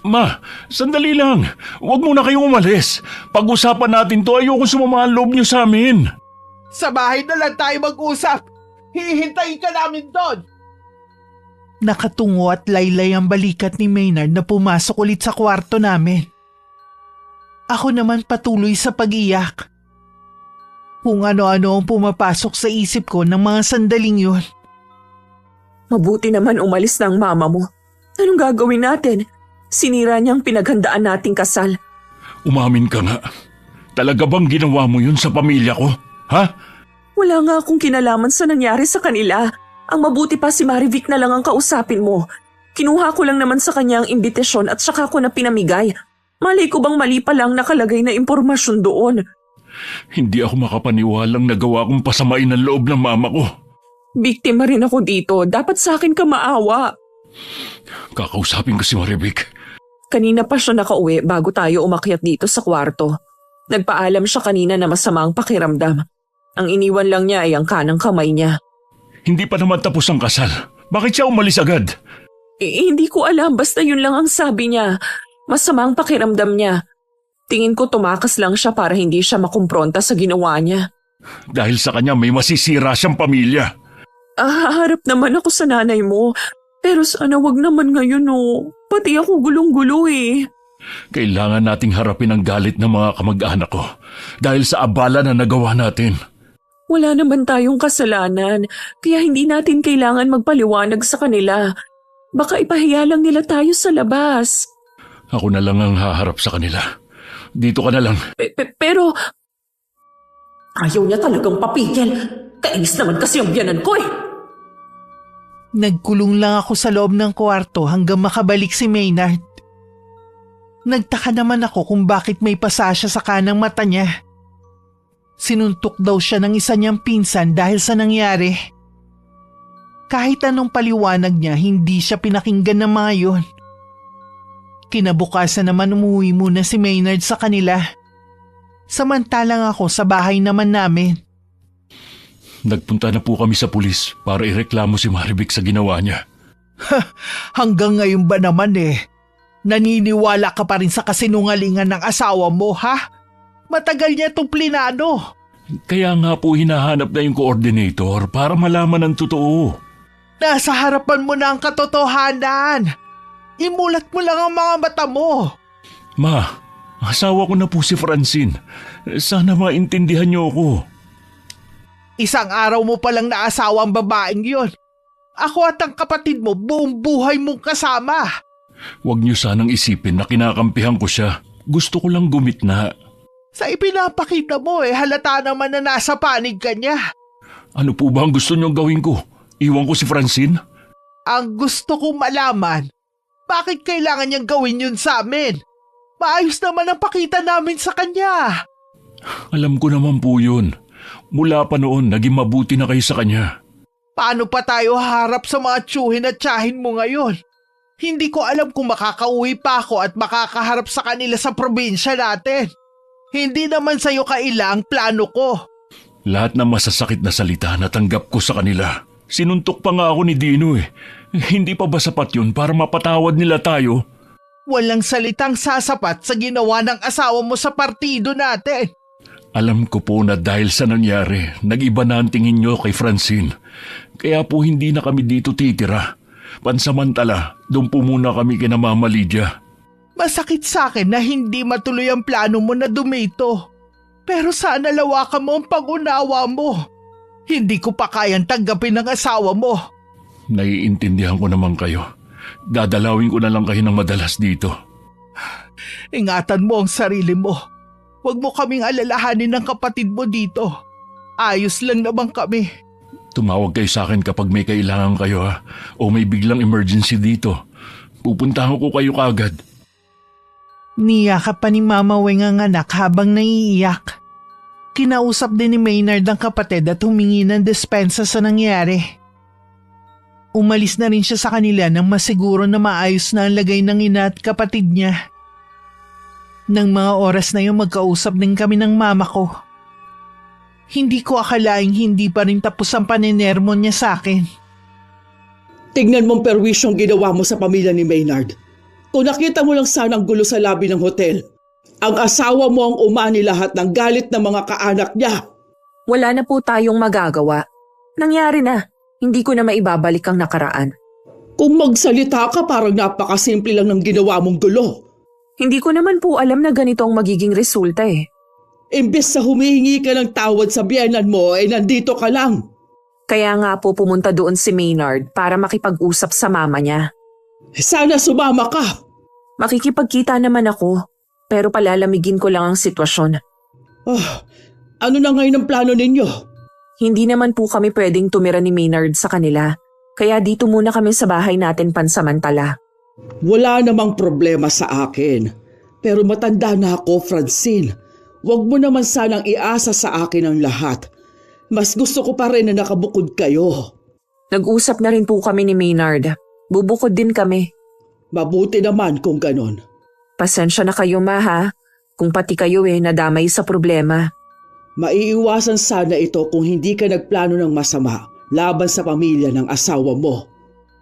Ma, sandali lang. Huwag muna kayong umalis. Pag-usapan natin to, ayokong sumama ang loob niyo sa amin. Sa bahay na lang tayo mag-usap. Hihintayin ka namin doon. Nakatungo at laylay ang balikat ni Maynard na pumasok ulit sa kwarto namin. Ako naman patuloy sa pag-iyak. Kung ano-ano ang pumapasok sa isip ko ng mga sandaling yun. Mabuti naman umalis na ang mama mo. Anong gagawin natin? Sinira niyang pinaghandaan nating kasal. Umamin ka nga. Talaga bang ginawa mo yun sa pamilya ko? Ha? Wala nga akong kinalaman sa nangyari sa kanila. Ang mabuti pa si Marivic na lang ang kausapin mo. Kinuha ko lang naman sa kanya ang imbitasyon at saka ko na pinamigay. Malay ko bang mali pa lang nakalagay na impormasyon doon? Hindi ako makapaniwalang nagawa kong pasamain ang loob ng mama ko. Biktima rin ako dito. Dapat sa akin ka maawa. Kakausapin ko si Marivic. Kanina pa siya nakauwi bago tayo umakyat dito sa kwarto. Nagpaalam siya kanina na masama ang pakiramdam. Ang iniwan lang niya ay ang kanang kamay niya. Hindi pa naman tapos ang kasal. Bakit siya umalis agad? Hindi ko alam. Basta yun lang ang sabi niya. Masama ang pakiramdam niya. Tingin ko tumakas lang siya para hindi siya makumpronta sa ginawa niya. Dahil sa kanya may masisira siyang pamilya. Haharap naman ako sa nanay mo. Pero sana wag naman ngayon Pati ako gulong-gulo eh. Kailangan nating harapin ang galit ng mga kamag-anak ko. Dahil sa abala na nagawa natin. Wala naman tayong kasalanan, kaya hindi natin kailangan magpaliwanag sa kanila. Baka ipahiya lang nila tayo sa labas. Ako na lang ang haharap sa kanila. Dito ka na lang. Pero... Ayaw niya talagang papigil. Kainis naman kasi ang biyanan ko eh. Nagkulong lang ako sa loob ng kwarto hanggang makabalik si Maynard. Nagtaka naman ako kung bakit may pasa siya sa kanang mata niya. Sinuntok daw siya ng isa niyang pinsan dahil sa nangyari. Kahit anong paliwanag niya, hindi siya pinakinggan ng mga yun. Kinabukasan naman umuwi muna si Maynard sa kanila. Samantalang ako sa bahay naman namin. Nagpunta na po kami sa pulis para ireklamo si Marivic sa ginawa niya. Hanggang ngayon ba naman naniniwala ka pa rin sa kasinungalingan ng asawa mo, ha? Matagal niya itong plinano. Kaya nga po hinahanap na yung coordinator para malaman ang totoo. Nasa harapan mo na ang katotohanan. Imulat mo lang ang mga mata mo. Ma, asawa ko na po si Francine. Sana maintindihan niyo ako. Isang araw mo palang naasawa ang babaeng yon. Ako at ang kapatid mo buong buhay mong kasama. Huwag niyo sanang isipin na kinakampihan ko siya. Gusto ko lang gumitna. Sa ipinapakita mo halata naman na nasa panig ka niya. Ano po ba ang gusto niyong gawin ko? Iwan ko si Francine? Ang gusto kong malaman, bakit kailangan niyang gawin yun sa amin? Maayos naman ang pakita namin sa kanya. Alam ko naman po yun. Mula pa noon, naging mabuti na kayo sa kanya. Paano pa tayo harap sa mga tiyuhin at tiyahin mo ngayon? Hindi ko alam kung makakauwi pa ako at makakaharap sa kanila sa probinsya natin. Hindi naman sa'yo kailang plano ko. Lahat ng masasakit na salita natanggap ko sa kanila. Sinuntok pa nga ako ni Dino eh. Hindi pa ba sapat yun para mapatawad nila tayo? Walang salitang sasapat sa ginawa ng asawa mo sa partido natin. Alam ko po na dahil sa nangyari, nag-iba na ang tingin nyo kay Francine. Kaya po hindi na kami dito titira. Pansamantala, doon po muna kami kina Mama Lydia. Masakit sa akin na hindi matuloy ang plano mo na dumito. Pero sana lawakan mo ang pag-unawa mo. Hindi ko pa kayang tanggapin ng asawa mo. Naiintindihan ko naman kayo. Dadalawin ko na lang kayo ng madalas dito. Ingatan mo ang sarili mo. Huwag mo kaming alalahanin ng kapatid mo dito. Ayos lang naman kami. Tumawag kayo sa akin kapag may kailangan kayo ha. O may biglang emergency dito. Pupuntahan ko kayo kaagad. Niyakap pa ni Mama Weng ang anak habang naiiyak. Kinausap din ni Maynard ang kapatid at humingi ng dispensa sa nangyari. Umalis na rin siya sa kanila nang masiguro na maayos na ang lagay ng ina at kapatid niya. Nang mga oras na yun magkausap din kami ng mama ko. Hindi ko akalaing hindi pa rin tapos ang paninermon niya sa akin. Tignan mong perwisyong ginawa mo sa pamilya ni Maynard. Kung nakita mo lang sana ang gulo sa labi ng hotel, ang asawa mo ang umani lahat ng galit ng mga kaanak niya. Wala na po tayong magagawa. Nangyari na. Hindi ko na maibabalik ang nakaraan. Kung magsalita ka parang napakasimple lang ng ginawa mong gulo. Hindi ko naman po alam na ganito ang magiging resulta eh. Imbes sa humihingi ka ng tawad sa biyenan mo, nandito ka lang. Kaya nga po pumunta doon si Maynard para makipag-usap sa mama niya. Sana sumama ka. Makikipagkita naman ako, pero palalamigin ko lang ang sitwasyon. Ano na ngayon ang plano ninyo? Hindi naman po kami pwedeng tumira ni Maynard sa kanila, kaya dito muna kami sa bahay natin pansamantala. Wala namang problema sa akin. Pero matanda na ako, Francine. Huwag mo naman sanang iasa sa akin ang lahat. Mas gusto ko pa rin na nakabukod kayo. Nag-usap na rin po kami ni Maynard. Bubukod din kami. Mabuti naman kung ganon. Pasensya na kayo ma ha, kung pati kayo nadamay sa problema. Maiiwasan sana ito kung hindi ka nagplano ng masama laban sa pamilya ng asawa mo.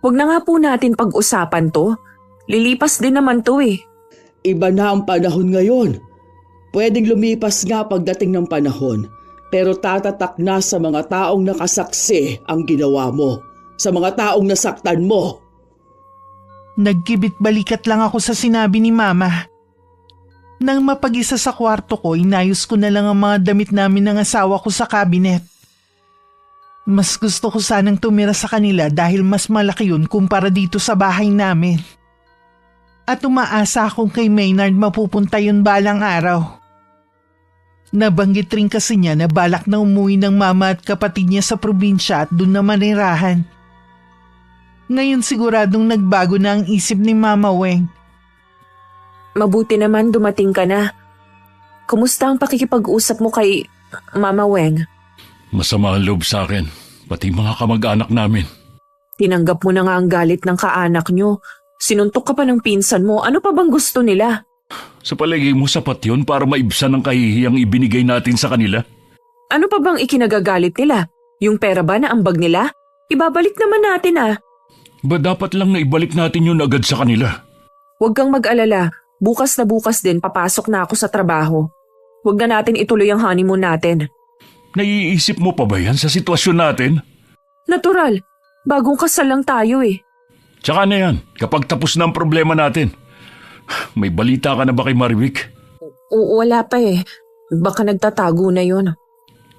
Huwag na nga po natin pag-usapan to. Lilipas din naman to eh. Iba na ang panahon ngayon. Pwedeng lumipas nga pagdating ng panahon, pero tatatak na sa mga taong nakasaksi ang ginawa mo, sa mga taong nasaktan mo. Nagkibit balikat lang ako sa sinabi ni Mama. Nang mapag-isa sa kwarto ko, inayos ko na lang ang mga damit namin ng asawa ko sa cabinet. Mas gusto ko sanang tumira sa kanila dahil mas malaki yun kumpara dito sa bahay namin. At umaasa akong kay Maynard mapupunta yun balang araw. Nabanggit rin kasi niya na balak na umuwi ng mama at kapatid niya sa probinsya at doon na manirahan. Ngayon siguradong nagbago na ang isip ni Mama Weng. Mabuti naman dumating ka na. Kumusta ang pakikipag-usap mo kay Mama Weng? Masama ang loob sa akin, pati mga kamag-anak namin. Tinanggap mo na nga ang galit ng kaanak nyo. Sinuntok ka pa ng pinsan mo. Ano pa bang gusto nila? Sa palagay mo sapat yun para maibsan ang kahihiyang ibinigay natin sa kanila? Ano pa bang ikinagagalit nila? Yung pera ba na ambag nila? Ibabalik naman natin ah. Ba dapat lang na ibalik natin yun agad sa kanila? Huwag kang mag-alala. Bukas na bukas din papasok na ako sa trabaho. Huwag na natin ituloy ang honeymoon natin. Naiisip mo pa ba yan sa sitwasyon natin? Natural. Bagong kasal lang tayo eh. Tsaka na yan, kapag tapos na ang problema natin. May balita ka na ba kay Marivic? Wala pa eh. Baka nagtatago na yun.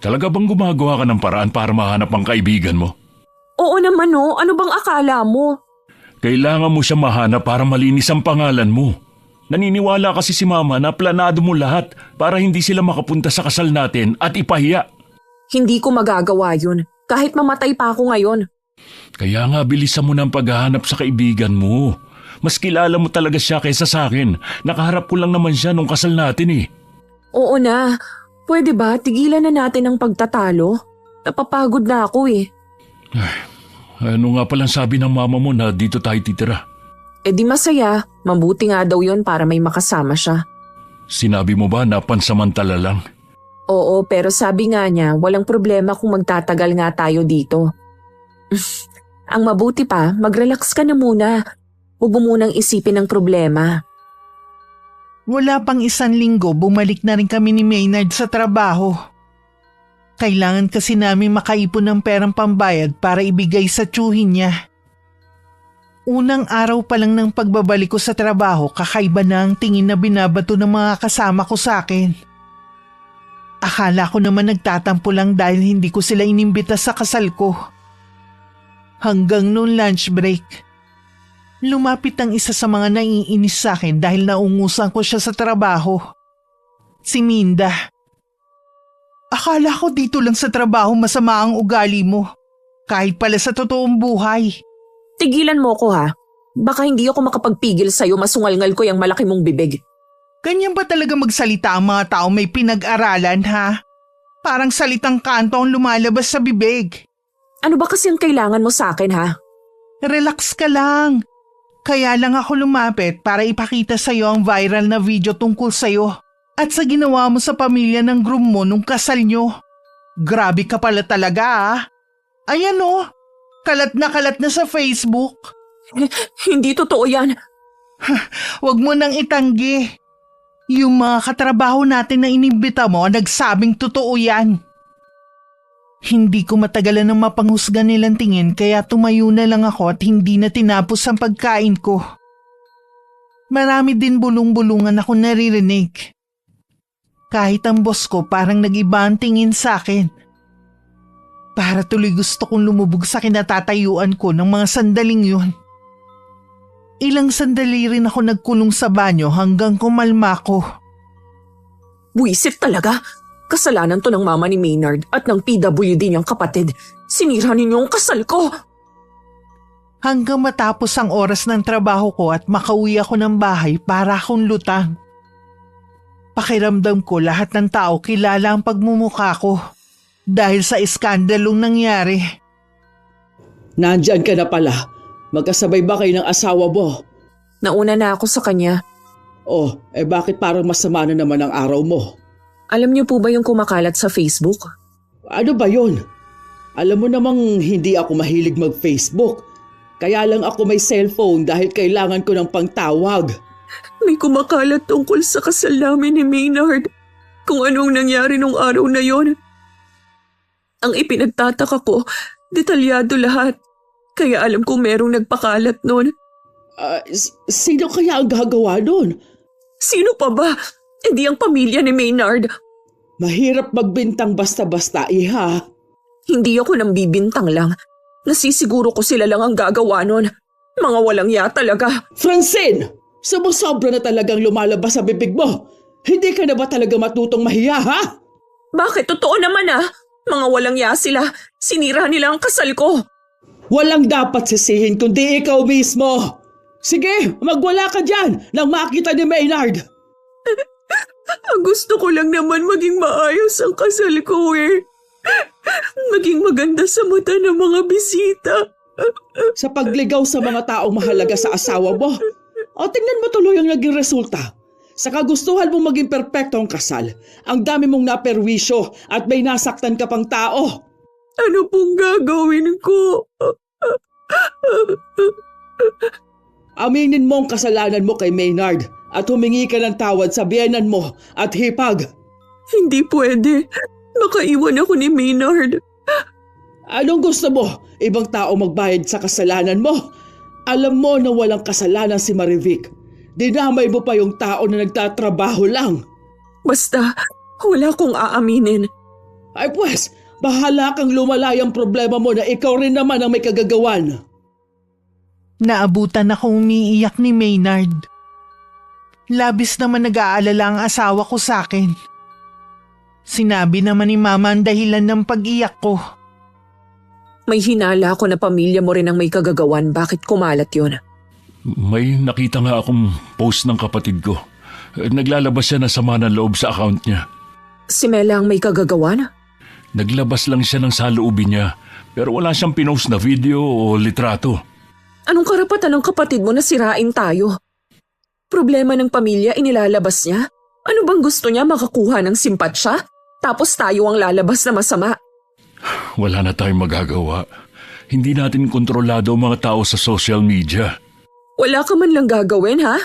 Talaga bang gumagawa ka ng paraan para mahanap ang kaibigan mo? Oo naman oh. Ano bang akala mo? Kailangan mo siya mahanap para malinis ang pangalan mo. Naniniwala kasi si Mama na planado mo lahat para hindi sila makapunta sa kasal natin at ipahiya. Hindi ko magagawa yun. Kahit mamatay pa ako ngayon. Kaya nga bilisan mo ng paghahanap sa kaibigan mo. Mas kilala mo talaga siya kaysa sa akin. Nakaharap ko lang naman siya nung kasal natin eh. Oo na. Pwede ba tigilan na natin ang pagtatalo? Napapagod na ako eh. Ano nga palang sabi ng mama mo na dito tayo titira? Di masaya. Mabuti nga daw yun para may makasama siya. Sinabi mo ba na pansamantala lang? Oo, pero sabi nga niya, walang problema kung magtatagal nga tayo dito. Ang mabuti pa, mag-relax ka na muna. Huwag mo munang isipin ang problema. Wala pang 1 linggo, bumalik na rin kami ni Maynard sa trabaho. Kailangan kasi namin makaipon ng perang pambayad para ibigay sa tiyuhin niya. Unang araw pa lang ng pagbabalik ko sa trabaho, kakaiba na ang tingin na binabato ng mga kasama ko sa akin. Akala ko naman nagtatampo lang dahil hindi ko sila inimbita sa kasal ko. Hanggang noon lunch break, lumapit ang isa sa mga naiinis sa akin dahil naungusan ko siya sa trabaho. Si Minda. Akala ko dito lang sa trabaho masama ang ugali mo. Kahit pala sa totoong buhay. Tigilan mo ko ha. Baka hindi ako makapagpigil sa'yo masungalngal ko yung malaki mong bibig. Ganyan ba talaga magsalita ang mga tao may pinag-aralan, ha? Parang salitang kanto ang lumalabas sa bibig. Ano ba kasi ang kailangan mo sa akin, ha? Relax ka lang. Kaya lang ako lumapit para ipakita sa'yo ang viral na video tungkol sa'yo at sa ginawa mo sa pamilya ng groom mo nung kasal nyo. Grabe ka pala talaga, ah. Ayan oh, kalat na sa Facebook. Hindi totoo yan. Huwag mo nang itanggi. Yung mga katrabaho natin na inimbita mo nagsabing totoo yan. Hindi ko matagalan ng mapanghusga nilang tingin kaya tumayo na lang ako at hindi na tinapos ang pagkain ko. Marami din bulong-bulungan ako naririnig. Kahit ang boss ko parang nag-iba ang tingin sa akin. Para tuloy gusto kong lumubog sa kinatatayuan ko ng mga sandaling yun. Ilang sandali rin ako nagkulong sa banyo hanggang kumalma ko. Buisit talaga. Kasalanan to ng mama ni Maynard at ng PWD niyang kapatid. Sinira ninyo ang kasal ko. Hanggang matapos ang oras ng trabaho ko at makauwi ako ng bahay para akong lutang. Pakiramdam ko lahat ng tao kilala ang pagmumukha ko dahil sa iskandalong nangyari. Nandyan ka na pala. Magkasabay ba kayo ng asawa mo? Nauna na ako sa kanya. Oh, bakit parang masama na naman ang araw mo? Alam niyo po ba yung kumakalat sa Facebook? Ano ba yun? Alam mo namang hindi ako mahilig mag-Facebook. Kaya lang ako may cellphone dahil kailangan ko ng pangtawag. May kumakalat tungkol sa kasal namin ni Maynard. Kung anong nangyari nung araw na yon. Ang ipinagtataka ko, detalyado lahat. Kaya alam ko merong nagpakalat nun. Sino kaya ang gagawa nun? Sino pa ba? Hindi ang pamilya ni Maynard. Mahirap magbintang basta-basta, iha. Hindi ako nang bibintang lang. Nasisiguro ko sila lang ang gagawa nun. Mga walang ya talaga. Francine! Sumusobra na talagang lumalabas sa bibig mo. Hindi ka na ba talaga matutong mahiya, ha? Bakit? Totoo naman ah. Mga walang ya sila. Sinira nila ang kasal ko. Walang dapat sisihin kundi ikaw mismo. Sige, magwala ka dyan nang makita ni Maynard. Ang gusto ko lang naman maging maayos ang kasal ko eh. Maging maganda sa mata ng mga bisita. Sa pagligaw sa mga taong mahalaga sa asawa mo. O tingnan mo tuloy ang naging resulta. Sa kagustuhan mong maging perpekto ang kasal, ang dami mong naperwisyo at may nasaktan ka pang tao. Ano pong gagawin ko? Aminin mo ang kasalanan mo kay Maynard at humingi ka ng tawad sa biyenan mo at hipag. Hindi pwede. Makaiwan ako ni Maynard. Anong gusto mo? Ibang tao magbayad sa kasalanan mo? Alam mo na walang kasalanan si Marivic. Dinamay mo pa yung tao na nagtatrabaho lang. Basta, wala kong aaminin. Ay pues, bahala kang lumalayang problema mo na ikaw rin naman ang may kagagawan. Naabutan akong umiiyak ni Maynard. Labis naman nag-aalala ang asawa ko sa akin. Sinabi naman ni Mama ang dahilan ng pag-iyak ko. May hinala ako na pamilya mo rin ang may kagagawan. Bakit kumalat yun? May nakita nga akong post ng kapatid ko. Naglalabas siya ng sama ng loob sa account niya. Si Mela ang may kagagawan? Naglabas lang siya ng saloobin niya pero wala siyang pinost na video o litrato. Anong karapatan ng kapatid mo na sirain tayo? Problema ng pamilya inilalabas niya? Ano bang gusto niya makakuha ng simpatsya? Tapos tayo ang lalabas na masama. Wala na tayong magagawa. Hindi natin kontrolado ang mga tao sa social media. Wala ka man lang gagawin, ha?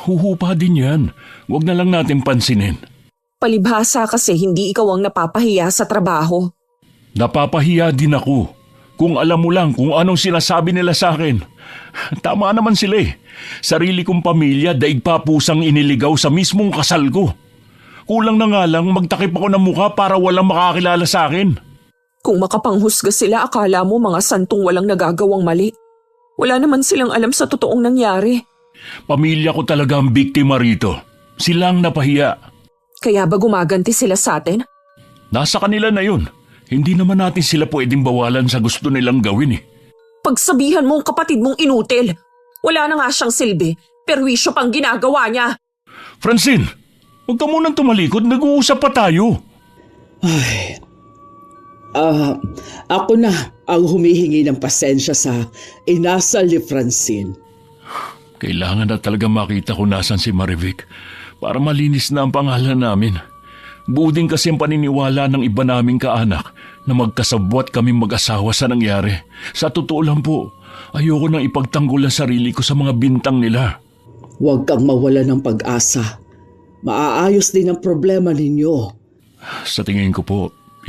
Huhupa din yan. Huwag na lang natin pansinin. Palibhasa kasi hindi ikaw ang napapahiya sa trabaho. Napapahiya din ako. Kung alam mo lang kung anong sinasabi nila sa akin. Tama naman sila eh. Sarili kong pamilya daig pa pusang iniligaw sa mismong kasal ko. Kulang na nga lang magtakip ako ng mukha para walang makakilala sa akin. Kung makapanghusga sila, akala mo mga santong walang nagagawang mali. Wala naman silang alam sa totoong nangyari. Pamilya ko talaga ang biktima rito. Sila ang napahiya. Kaya ba gumaganti sila sa atin? Nasa kanila na yun. Hindi naman natin sila pwedeng bawalan sa gusto nilang gawin eh. Pagsabihan mo ang kapatid mong inutil. Wala na nga siyang silbi, perwisyo pang ginagawa niya. Francine, huwag ka munang tumalikod. Nag-uusap pa tayo. Ako na ang humihingi ng pasensya sa inasal ni Francine. Kailangan na talaga makita kung nasan si Marivic para malinis na ang pangalan namin. Buo din kasi ang paniniwala ng iba naming kaanak na magkasabwat kaming mag-asawa sa nangyari. Sa totoo lang po, ayoko nang ipagtanggol ang sarili ko sa mga bintang nila. Huwag kang mawala ng pag-asa. Maaayos din ang problema ninyo. Sa tingin ko po,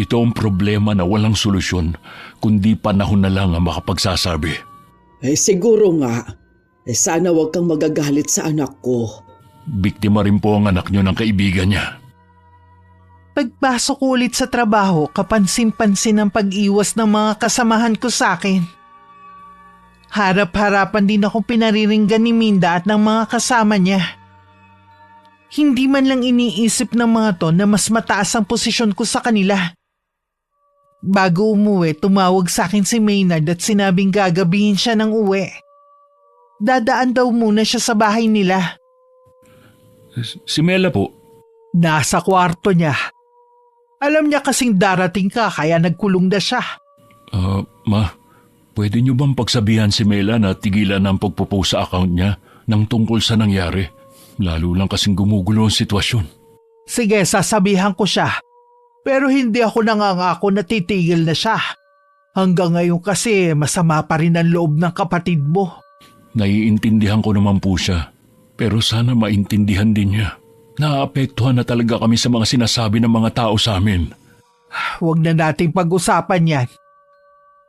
ito ang problema na walang solusyon kundi panahon na lang ang makapagsasabi. Siguro nga. Sana huwag kang magagalit sa anak ko. Biktima rin po ang anak niyo ng kaibigan niya. Pagpasok ko ulit sa trabaho, kapansin-pansin ang pag-iwas ng mga kasamahan ko sa akin. Harap-harapan din ako pinariringgan ni Minda at ng mga kasama niya. Hindi man lang iniisip ng mga to na mas mataas ang posisyon ko sa kanila. Bago umuwi, tumawag sa akin si Maynard at sinabing gagabihin siya ng uwi. Dadaan daw muna siya sa bahay nila. Si Mela po? Nasa kwarto niya. Alam niya kasing darating ka kaya nagkulong na siya. Ma, pwede niyo bang pagsabihan si Mela na tigilan ang pagpo-post sa account niya nang tungkol sa nangyari? Lalo lang kasing gumugulo ang sitwasyon. Sige, sasabihan ko siya. Pero hindi ako nangangako na titigil na siya. Hanggang ngayon kasi masama pa rin ang loob ng kapatid mo. Naiintindihan ko naman po siya. Pero sana maintindihan din niya. Naapektuhan na talaga kami sa mga sinasabi ng mga tao sa amin. Huwag na nating pag-usapan yan.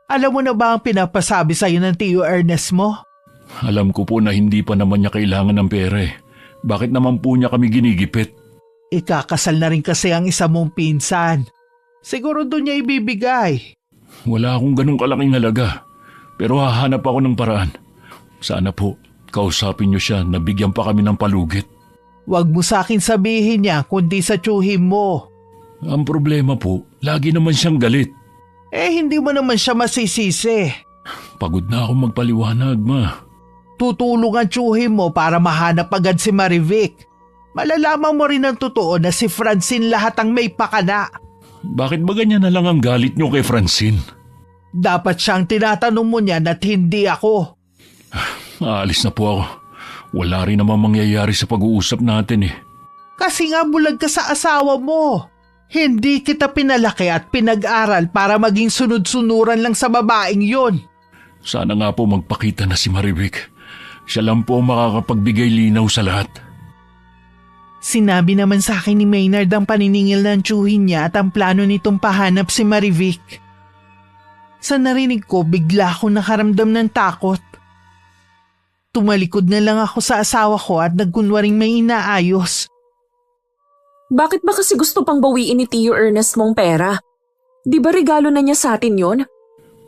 Alam mo na ba ang pinapasabi sa'yo ng Tio Ernest mo? Alam ko po na hindi pa naman niya kailangan ng pera eh. Bakit naman po niya kami ginigipit? Ikakasal na rin kasi ang isa mong pinsan. Siguro doon niya ibibigay. Wala akong ganong kalaking halaga. Pero hahanap ako ng paraan. Sana po, kausapin niyo siya na bigyan pa kami ng palugit. Huwag mo sa akin sabihin niya kundi sa tiyuhin mo. Ang problema po, lagi naman siyang galit. Hindi mo naman siya masisisi. Pagod na akong magpaliwanag, ma. Tutulong ang tiyuhin mo para mahanap agad si Marivic. Malalaman mo rin ang totoo na si Francine lahat ang may pakana. Bakit ba ganyan na lang ang galit niyo kay Francine? Dapat siyang tinatanong mo niyan at hindi ako. Aalis na po ako. Wala rin naman mangyayari sa pag-uusap natin eh. Kasi nga bulag ka sa asawa mo. Hindi kita pinalaki at pinag-aral para maging sunod-sunuran lang sa babaeng yon. Sana nga po magpakita na si Marivic. Siya lang po makakapagbigay linaw sa lahat. Sinabi naman sa akin ni Maynard ang paniningil ng tiyuhin niya at ang plano nitong pahanap si Marivic. Sa narinig ko, bigla akong nakaramdam ng takot. Tumalikod na lang ako sa asawa ko at nagkunwaring may inaayos. Bakit ba kasi gusto pang bawiin ni Tio Ernest mong pera? Di ba regalo na niya sa atin yon?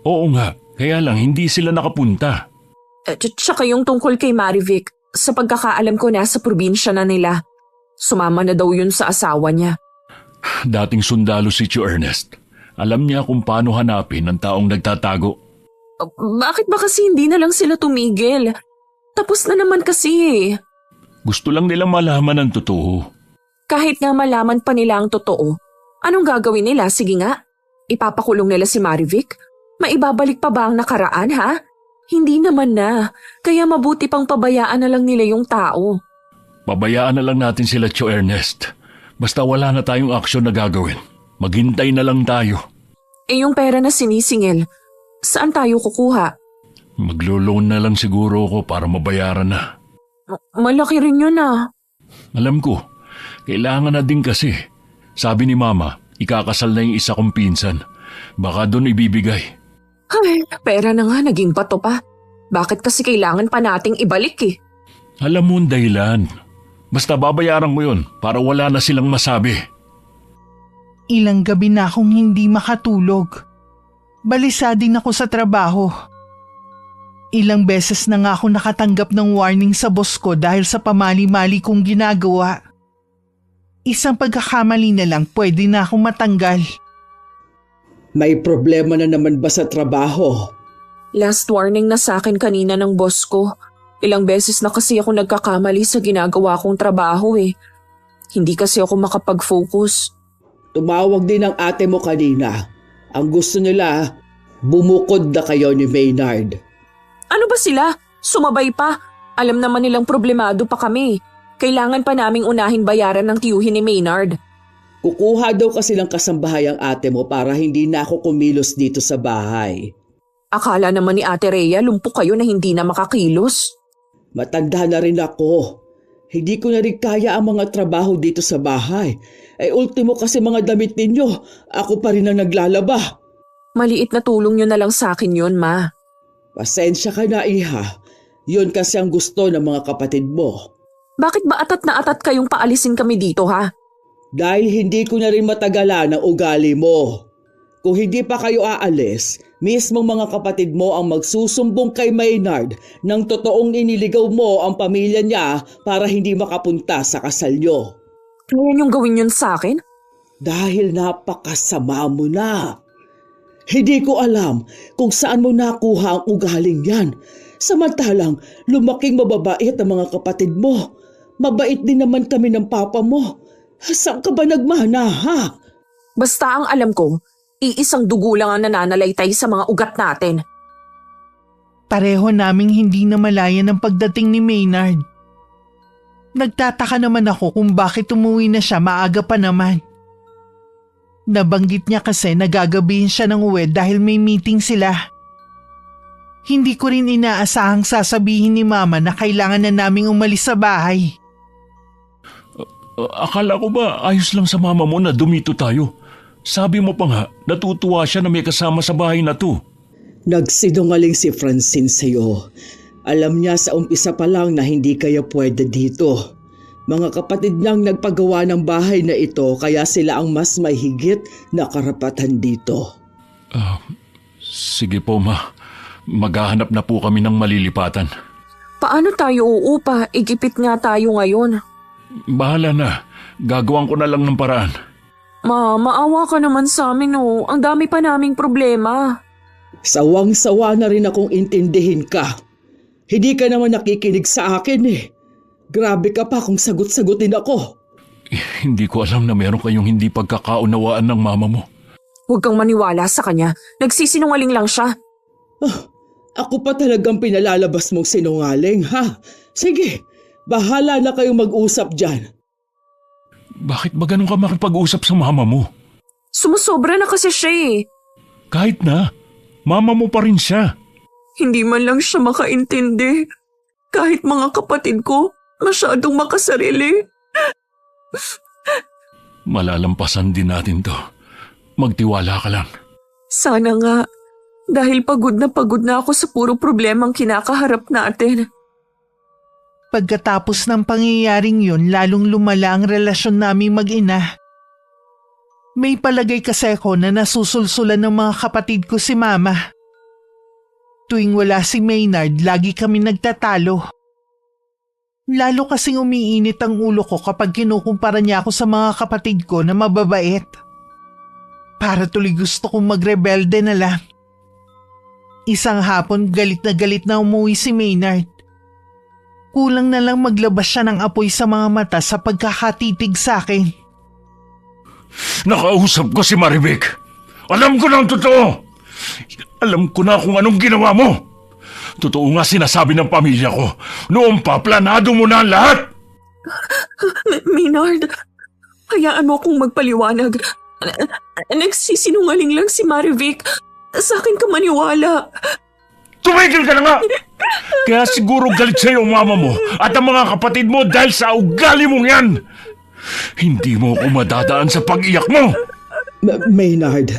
Oo nga, kaya lang hindi sila nakapunta. Tsaka yung tungkol kay Marivic, sa pagkakaalam ko nasa probinsya na nila. Sumama na daw yun sa asawa niya. Dating sundalo si Tio Ernest. Alam niya kung paano hanapin ang taong nagtatago. Bakit ba kasi hindi na lang sila tumigil? Tapos na naman kasi eh. Gusto lang nilang malaman ang totoo. Kahit nga malaman pa nila ang totoo, anong gagawin nila? Sige nga, ipapakulong nila si Marivic? Maibabalik pa ba ang nakaraan ha? Hindi naman na, kaya mabuti pang pabayaan na lang nila yung tao. Pabayaan na lang natin sila, Tio Ernest. Basta wala na tayong aksyon na gagawin. Maghintay na lang tayo. Yung pera na sinisingil, saan tayo kukuha? Maglo-loan na lang siguro ako para mabayaran na. Malaki rin yun ah. Alam ko, kailangan na din kasi. Sabi ni Mama, ikakasal na yung isa kong pinsan. Baka doon ibibigay. Ay, pera na nga, naging bato pa. Bakit kasi kailangan pa nating ibalik eh? Alam mo ang dahilan. Basta babayaran ko yun para wala na silang masabi. Ilang gabi na akong hindi makatulog. Balisa din ako sa trabaho. Ilang beses na nga ako nakatanggap ng warning sa boss ko dahil sa pamali-mali kong ginagawa. Isang pagkakamali na lang pwede na akong matanggal. May problema na naman ba sa trabaho? Last warning na sa akin kanina ng boss ko. Ilang beses na kasi ako nagkakamali sa ginagawa kong trabaho eh. Hindi kasi ako makapag-focus. Tumawag din ang ate mo kanina. Ang gusto nila, bumukod na kayo ni Maynard. Ano ba sila? Sumabay pa. Alam naman nilang problemado pa kami. Kailangan pa naming unahin bayaran ng tiyuhin ni Maynard. Kukuha daw kasi ng kasambahay ang ate mo para hindi na ako kumilos dito sa bahay. Akala naman ni Ate Rhea lumpok kayo na hindi na makakilos. Matanda na rin ako. Hindi ko na rin kaya ang mga trabaho dito sa bahay. Ultimo kasi mga damit ninyo, ako pa rin ang naglalaba. Maliit na tulong nyo na lang sa akin yun, Ma. Pasensya ka na, Iha. Yun kasi ang gusto ng mga kapatid mo. Bakit ba atat na atat kayong paalisin kami dito, ha? Dahil hindi ko na rin matagalan ang ugali mo. Kung hindi pa kayo aalis, mismong mga kapatid mo ang magsusumbong kay Maynard ng totoong iniligaw mo ang pamilya niya para hindi makapunta sa kasal nyo. Kaya niyong gawin yun sa akin? Dahil napakasama mo na. Hindi ko alam kung saan mo nakuha ang ugaling yan. Samantalang lumaking mababait ang mga kapatid mo. Mabait din naman kami ng papa mo. Saan ka ba nagmana, ha? Basta ang alam ko, iisang dugo lang ang nananalaytay sa mga ugat natin. Pareho naming hindi namalayan ang pagdating ni Maynard. Nagtataka naman ako kung bakit umuwi na siya maaga pa naman. Nabanggit niya kasi nagagabihin siya ng uwi dahil may meeting sila. Hindi ko rin inaasahang sasabihin ni Mama na kailangan na naming umalis sa bahay. Akala ko ba ayos lang sa mama mo na dumito tayo? Sabi mo pa nga, natutuwa siya na may kasama sa bahay na to. Nagsinungaling si Francine sa'yo. Alam niya sa umpisa pa lang na hindi kayo pwede dito. Mga kapatid niyang nagpagawa ng bahay na ito kaya sila ang mas mahigit na karapatan dito. Sige po, Ma. Maghahanap na po kami ng malilipatan. Paano tayo uupa? Igipit nga tayo ngayon. Bahala na. Gagawan ko na lang ng paraan. Ma, maawa ka naman sa amin oh. Ang dami pa naming problema. Sawang-sawa na rin akong intindihin ka. Hindi ka naman nakikinig sa akin eh. Grabe ka pa kung sagot-sagutin ako. Hindi ko alam na meron kayong hindi pagkakaunawaan ng mama mo. Huwag kang maniwala sa kanya. Nagsisinungaling lang siya. Ako pa talagang pinalalabas mong sinungaling, ha? Sige, bahala na kayong mag-usap dyan. Bakit ba ganun ka makipag-usap sa mama mo? Sumusobra na kasi siya eh. Kahit na, mama mo pa rin siya. Hindi man lang siya makaintindi. Kahit mga kapatid ko, masyadong makasarili. Malalampasan din natin to. Magtiwala ka lang. Sana nga. Dahil pagod na ako sa puro problemang kinakaharap natin. Pagkatapos ng pangyayaring yun, lalong lumala ang relasyon naming mag-ina. May palagay kasi ako na nasusulsulan ng mga kapatid ko si Mama. Tuwing wala si Maynard, lagi kami nagtatalo. Lalo kasing umiinit ang ulo ko kapag kinukumpara niya ako sa mga kapatid ko na mababait. Para tuloy gusto kong magrebelde na lang. Isang hapon galit na umuwi si Maynard. Kulang na lang maglabas siya ng apoy sa mga mata sa pagkakatitig sa akin. Nakausap ko si Marivic. Alam ko na ang totoo. Alam ko na kung anong ginawa mo. Totoo nga sinasabi ng pamilya ko. Noong pa, planado mo na ang lahat. Maynard, hayaan mo akong magpaliwanag. Nagsisinungaling lang si Marivic. Sa akin ka maniwala. Tumigil ka na nga! Kaya siguro galit sa'yo ang mama mo at ang mga kapatid mo dahil sa ugali mong yan. Hindi mo ako madadaan sa pag-iyak mo. Maynard,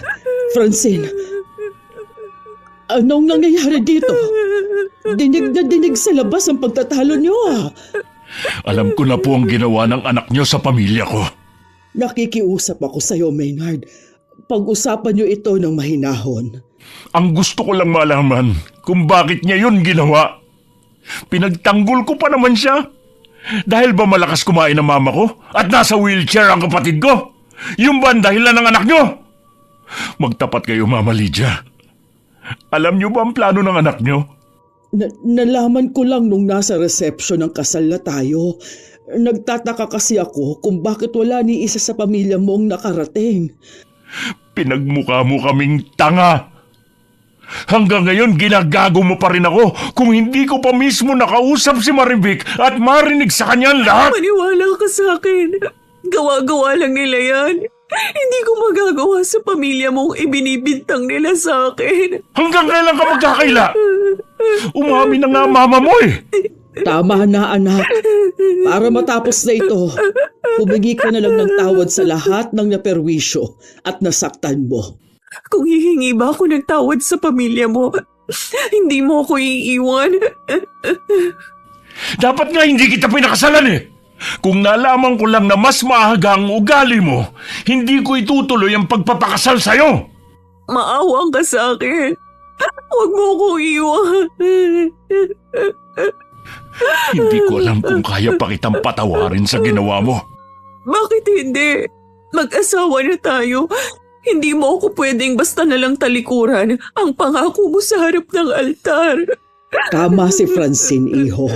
Francine, anong nangyayari dito? Dinig na dinig sa labas ang pagtatalo niyo ah. Alam ko na po ang ginawa ng anak niyo sa pamilya ko. Nakikiusap ako sa'yo, Maynard. Pag-usapan niyo ito ng mahinahon. Ang gusto ko lang malaman kung bakit niya yun ginawa. Pinagtanggol ko pa naman siya. Dahil ba malakas kumain ang mama ko at nasa wheelchair ang kapatid ko? Yung ba ang dahilan ng anak niyo? Magtapat kayo, Mama Lydia. Alam niyo ba ang plano ng anak niyo? Nalaman ko lang nung nasa reception ng kasal na tayo. Nagtataka kasi ako kung bakit wala ni isa sa pamilya mong nakarating. Pinagmukha mo kaming tanga. Hanggang ngayon ginagago mo pa rin ako kung hindi ko pa mismo nakausap si Marivic at marinig sa kanya lahat. Maniwala ka sa akin. Gawa-gawa lang nila yan. Hindi ko magagawa sa pamilya mong ibinibintang nila sa akin. Hanggang kailan ka magkakaila? Umamin na nga mama mo eh. Tama na, anak. Para matapos na ito, humingi ka na lang ng tawad sa lahat ng naperwisyo at nasaktan mo. Kung hihingi ba ako ng tawad sa pamilya mo, hindi mo ako iiwan. Dapat nga hindi kita pinakasalan eh. Kung nalaman ko lang na mas maaga ang ugali mo, hindi ko itutuloy ang pagpapakasal sa'yo. Maawang ka sa akin. Huwag mo akong iwan. Hindi ko alam kung kaya pa kitang patawarin sa ginawa mo. Bakit hindi? Mag-asawa na tayo. Hindi mo ako pwedeng basta nalang talikuran ang pangako mo sa harap ng altar. Tama si Francine, iho.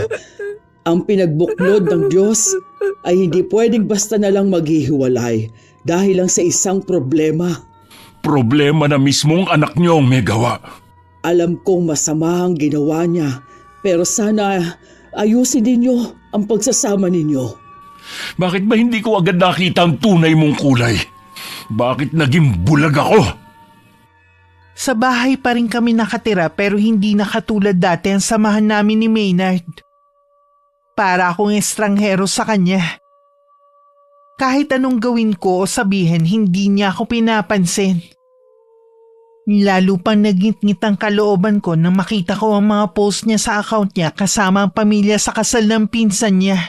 Ang pinagbuklod ng Diyos ay hindi pwedeng basta na lang maghihiwalay dahil lang sa isang problema. Problema na mismong anak niyo ang may gawa. Alam kong masama ang ginawa niya, pero sana ayusin ninyo ang pagsasama ninyo. Bakit ba hindi ko agad nakita ang tunay mong kulay? Bakit naging bulag ako? Sa bahay pa rin kami nakatira pero hindi na katulad dati ang samahan namin ni Maynard. Para akong estranghero sa kanya. Kahit anong gawin ko o sabihin, hindi niya ako pinapansin. Lalo pang nagngit-ngit ang kalooban ko nang makita ko ang mga post niya sa account niya kasama ang pamilya sa kasal ng pinsan niya.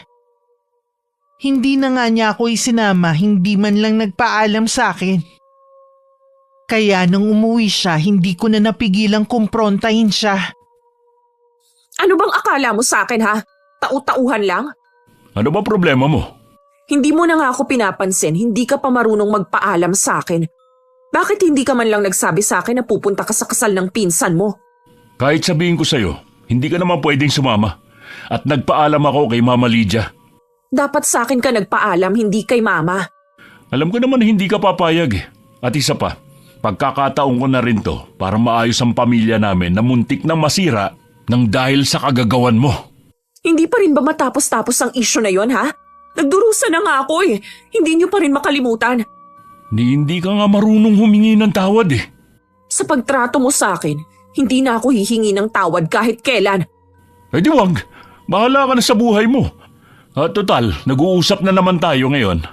Hindi na nga niya ako isinama, hindi man lang nagpaalam sa akin. Kaya nung umuwi siya, hindi ko na napigilang kumprontahin siya. Ano bang akala mo sa akin, ha? Tau-tauhan lang? Ano ba problema mo? Hindi mo na nga ako pinapansin, hindi ka pa marunong magpaalam sa akin. Bakit hindi ka man lang nagsabi sa akin na pupunta ka sa kasal ng pinsan mo? Kahit sabihin ko sa'yo, hindi ka naman pwedeng sumama. At nagpaalam ako kay Mama Lydia. Dapat sa akin ka nagpaalam, hindi kay Mama. Alam ko naman na hindi ka papayag eh. At isa pa, pagkakataon ko na rin to para maayos ang pamilya namin na muntik na masira nang dahil sa kagagawan mo. Hindi pa rin ba matapos-tapos ang issue na yon, ha? Nagdurusa na nga ako eh. Hindi niyo pa rin makalimutan. Hindi ka nga marunong humingi ng tawad eh. Sa pagtrato mo sa akin, hindi na ako hihingi ng tawad kahit kailan. Eh di wag, bahala ka na sa buhay mo. At total, nag-uusap na naman tayo ngayon.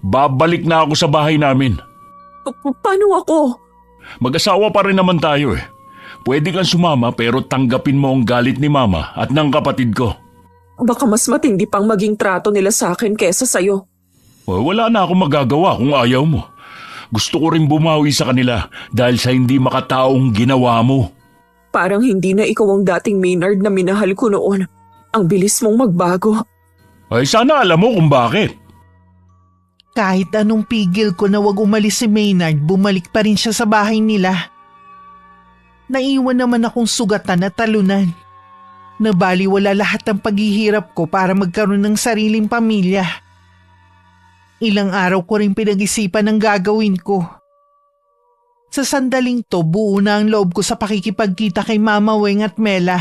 Babalik na ako sa bahay namin. Paano ako? Mag-asawa pa rin naman tayo eh. Pwede kang sumama pero tanggapin mo ang galit ni Mama at ng kapatid ko. Baka mas matindi pang maging trato nila sa akin kesa sa'yo. Wala na akong magagawa kung ayaw mo. Gusto ko rin bumawi sa kanila dahil sa hindi makataong ginawa mo. Parang hindi na ikaw ang dating Maynard na minahal ko noon. Ang bilis mong magbago. Ay sana alam mo kung bakit. Kahit anong pigil ko na wag umalis si Maynard, bumalik pa rin siya sa bahay nila. Naiwan naman akong sugatan at talunan. Nabaliwala lahat ng paghihirap ko para magkaroon ng sariling pamilya. Ilang araw ko rin pinag-isipan ang gagawin ko. Sa sandaling to, buo na ang loob ko sa pakikipagkita kay Mama Weng at Mela.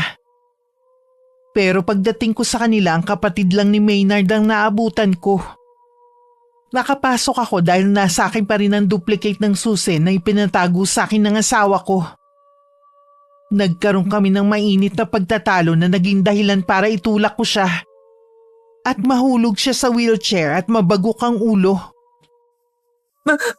Pero pagdating ko sa kanila, ang kapatid lang ni Maynard ang naabutan ko. Nakapasok ako dahil nasa akin pa rin ang duplicate ng susi na ipinatago sa akin ng asawa ko. Nagkaroon kami ng mainit na pagtatalo na naging dahilan para itulak ko siya. At mahulog siya sa wheelchair at mabagok ang ulo.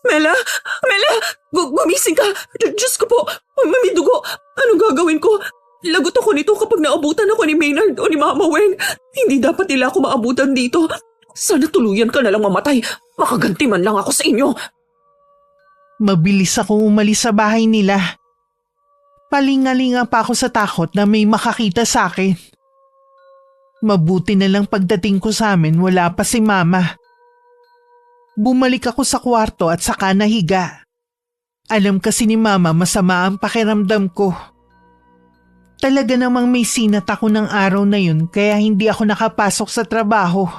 Mela! Mela! Gumising ka! Diyos ko po! May dugo! Anong gagawin ko? Lagot ako nito kapag naabutan ako ni Maynard o ni Mama Weng. Hindi dapat nila ako maabutan dito. Sana tuluyan ka na lang mamatay. Makaganti man lang ako sa inyo. Mabilis akong umalis sa bahay nila. Palingalinga pa ako sa takot na may makakita sa akin. Mabuti na lang pagdating ko sa amin wala pa si Mama. Bumalik ako sa kwarto at saka nahiga. Alam kasi ni Mama masama ang pakiramdam ko. Talaga namang may sinat ako ng araw na yun kaya hindi ako nakapasok sa trabaho.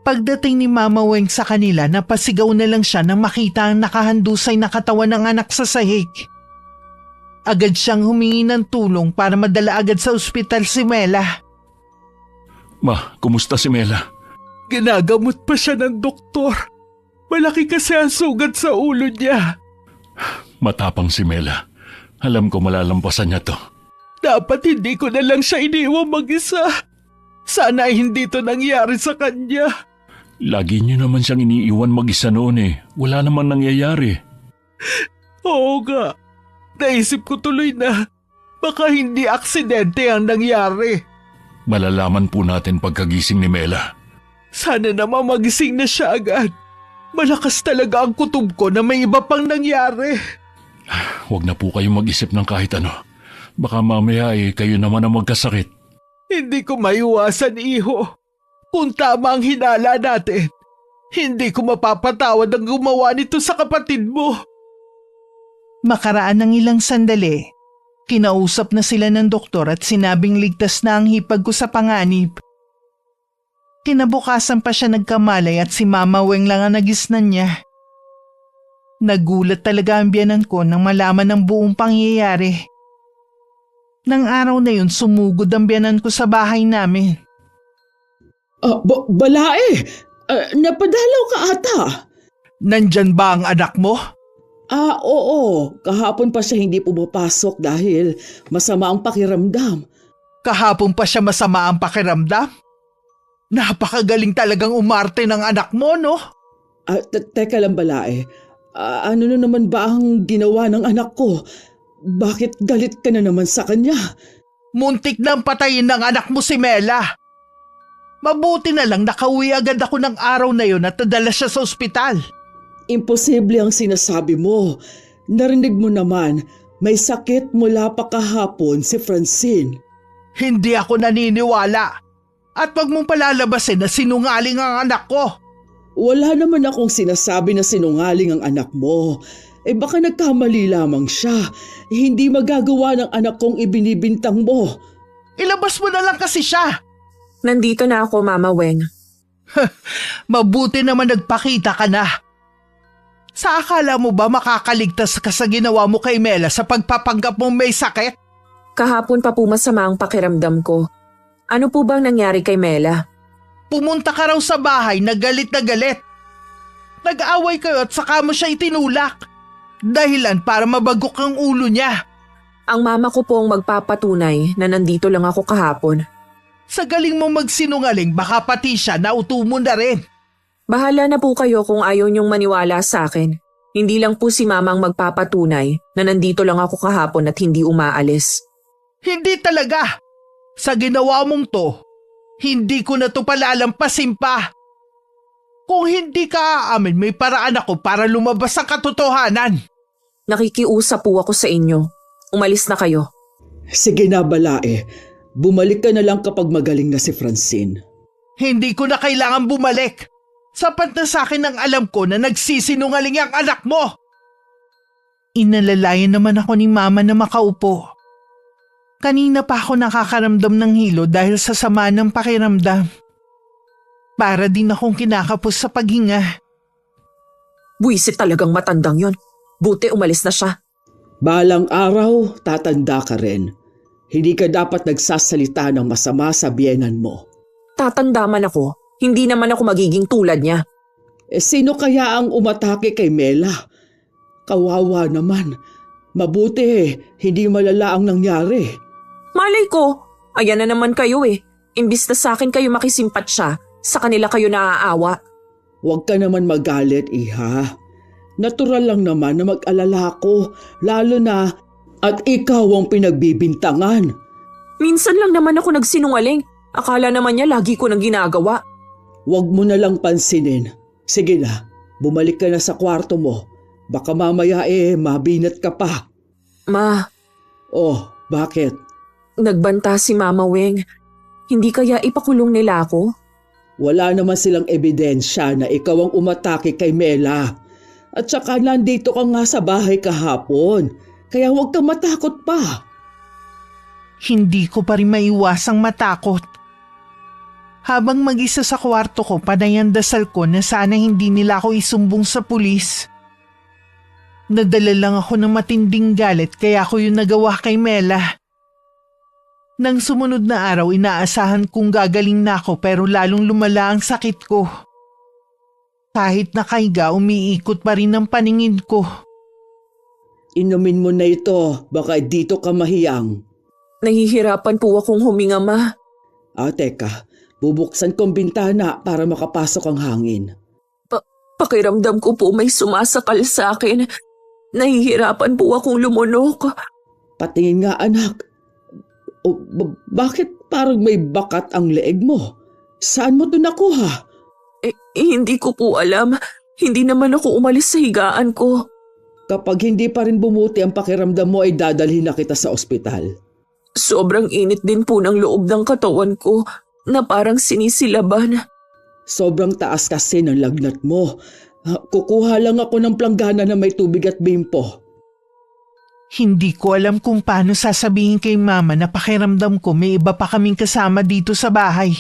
Pagdating ni Mama Weng sa kanila, napasigaw na lang siya nang makita ang nakahandusay na katawan ng anak sa sahig. Agad siyang humingi ng tulong para madala agad sa ospital si Mela. Ma, kumusta si Mela? Ginagamot pa siya ng doktor. Malaki kasi ang sugat sa ulo niya. Matapang si Mela. Alam ko malalampasan niya to. Dapat hindi ko na lang siya iniwang mag-isa. Sana ay hindi to nangyari sa kanya. Lagi niyo naman siyang iniiwan mag-isa noon eh. Wala naman nangyayari. Oo nga. Naisip ko tuloy na baka hindi aksidente ang nangyari. Malalaman po natin pagkagising ni Mela. Sana naman magising na siya agad. Malakas talaga ang kutob ko na may iba pang nangyari. Huwag na po kayong mag-isip ng kahit ano. Baka mamaya kayo naman ang magkasakit. Hindi ko maiwasan, iho. Kung tama ang hinala natin, hindi ko mapapatawad ang gumawa nito sa kapatid mo. Makaraan ng ilang sandali, kinausap na sila ng doktor at sinabing ligtas na ang hipag ko sa panganib. Kinabukasan pa siya nagkamalay at si Mama Weng lang ang nagisnan niya. Nagulat talaga ang biyanan ko nang malaman ang buong pangyayari. Nang araw na yun, sumugod ang biyanan ko sa bahay namin. Balae! Napadalaw ka ata. Nandyan ba ang anak mo? Oo. Kahapon pa siya hindi pumapasok dahil masama ang pakiramdam. Kahapon pa siya masama ang pakiramdam? Napakagaling talagang umarte ng anak mo, no? Teka lang, Balae. Ano na naman ba ang ginawa ng anak ko? Bakit galit ka na naman sa kanya? Muntik nang patayin ng anak mo si Mela. Mabuti na lang nakauwi agad ako ng araw na yon at nadala siya sa ospital. Imposible ang sinasabi mo. Narinig mo naman, may sakit mula pa kahapon si Francine. Hindi ako naniniwala. At wag mong palalabasin na sinungaling ang anak ko. Wala naman akong sinasabi na sinungaling ang anak mo. Baka nagkamali lamang siya. Hindi magagawa ng anak kong ibinibintang mo. Ilabas mo na lang kasi siya. Nandito na ako, Mama Weng. Mabuti naman nagpakita ka na. Sa akala mo ba makakaligtas ka sa ginawa mo kay Mela sa pagpapanggap mong may sakit? Kahapon pa po masama ang pakiramdam ko. Ano po bang nangyari kay Mela? Pumunta ka raw sa bahay na galit na galit. Nag-away kayo at saka mo siya itinulak. Dahilan para mabagok ang ulo niya. Ang mama ko po ang magpapatunay na nandito lang ako kahapon. Sa galing mo magsinungaling, baka pati siya nauto mo na rin. Bahala na po kayo kung ayaw niyong maniwala sa akin. Hindi lang po si mama ang magpapatunay na nandito lang ako kahapon at hindi umaalis. Hindi talaga. Sa ginawa mong to, hindi ko na to palalampasin pa. Kung hindi ka aamin, may paraan ako para lumabas ang katotohanan. Nakikiusap po ako sa inyo. Umalis na kayo. Sige na, Balae. Bumalik ka na lang kapag magaling na si Francine. Hindi ko na kailangan bumalik. Sapat na sa akin ang alam ko na nagsisinungaling ang anak mo. Inalalayan naman ako ni Mama na makaupo. Kanina pa ako nakakaramdam ng hilo dahil sa sama ng pakiramdam. Para din akong kinakapos sa paghinga. Buwisit talagang matandang yon. Buti umalis na siya. Balang araw, tatanda ka rin. Hindi ka dapat nagsasalita ng masama sa biyenan mo. Tatanda man ako, hindi naman ako magiging tulad niya. Sino kaya ang umatake kay Mela? Kawawa naman. Mabuti, hindi malala ang nangyari. Malay ko, ayan na naman kayo eh. Imbis na sa akin kayo makisimpat siya, sa kanila kayo naaawa. Huwag ka naman magalit, iha. Natural lang naman na mag-alala ko, lalo na at ikaw ang pinagbibintangan. Minsan lang naman ako nagsinungaling. Akala naman niya lagi ko nang ginagawa. Huwag mo na lang pansinin. Sige na, bumalik ka na sa kwarto mo. Baka mamaya mabinat ka pa. Ma, Oh, bakit? nagbanta si Mama Weng. Hindi kaya ipakulong nila ako? Wala naman silang ebidensya na ikaw ang umatake kay Mela. At saka nandito ka nga sa bahay kahapon. Kaya huwag kang matakot pa. Hindi ko pa rin maiwasang matakot. Habang mag-isa sa kwarto ko, panay ang dasal ko na sana hindi nila ako isumbong sa pulis. Nadala lang ako ng matinding galit kaya ako yung nagawa kay Mela. Nang sumunod na araw, inaasahan kong gagaling na ako pero lalong lumala ang sakit ko. Kahit nakahiga, umiikot pa rin ang paningin ko. Inumin mo na ito, baka dito ka mahiyang. Nahihirapan po akong huminga, Ma. Teka, bubuksan kong bintana para makapasok ang hangin. Pakiramdam ko po may sumasakal sa akin. Nahihirapan po akong lumunok. Patingin nga anak. Bakit parang may bakat ang leeg mo? Saan mo ito nakuha? Hindi ko po alam. Hindi naman ako umalis sa higaan ko. Kapag hindi pa rin bumuti ang pakiramdam mo ay dadalhin na kita sa ospital. Sobrang init din po ng loob ng katawan ko na parang sinisilaban. Sobrang taas kasi ng lagnat mo. Kukuha lang ako ng planggana na may tubig at bimpo. Hindi ko alam kung paano sasabihin kay Mama na pakiramdam ko may iba pa kaming kasama dito sa bahay.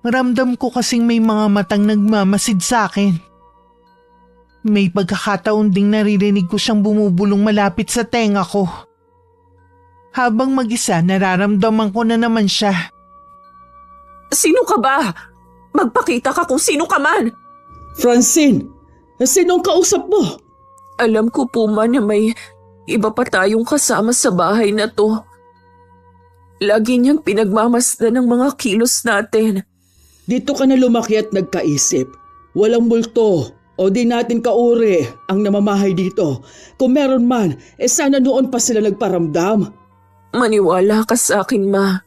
Ramdam ko kasing may mga matang nagmamasid sa akin. May pagkakataon ding naririnig ko siyang bumubulong malapit sa tenga ko. Habang mag-isa, nararamdaman ko na naman siya. Sino ka ba? Magpakita ka kung sino ka man. Francine, sinong kausap mo? Alam ko po man na may iba pa tayong kasama sa bahay na to. Lagi niyang pinagmamasdan ng mga kilos natin. Dito ka na lumaki at nagkaisip. Walang multo o di natin kauri ang namamahay dito. Kung meron man, sana noon pa sila nagparamdam. Maniwala ka sa akin, Ma.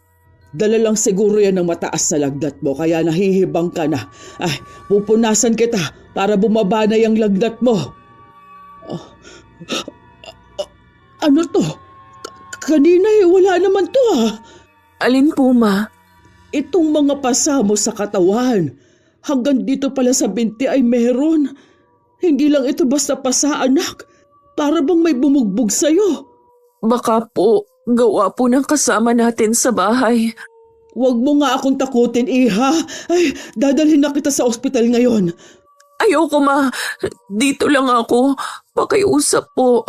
Dala lang siguro yan ng mataas na lagnat mo kaya nahihibang ka na. Pupunasan kita para bumaba na yung lagnat mo. Ano to? Kanina wala naman to Alin po, Ma? Itong mga pasa mo sa katawan. Hanggang dito pala sa binti ay meron. Hindi lang ito basta pasa, anak. Para bang may bumugbog sa'yo. Baka po, gawa po ng kasama natin sa bahay. Huwag mo nga akong takutin, Iha. Dadalhin na kita sa ospital ngayon. Ayoko, Ma. Dito lang ako. Pakiusap po.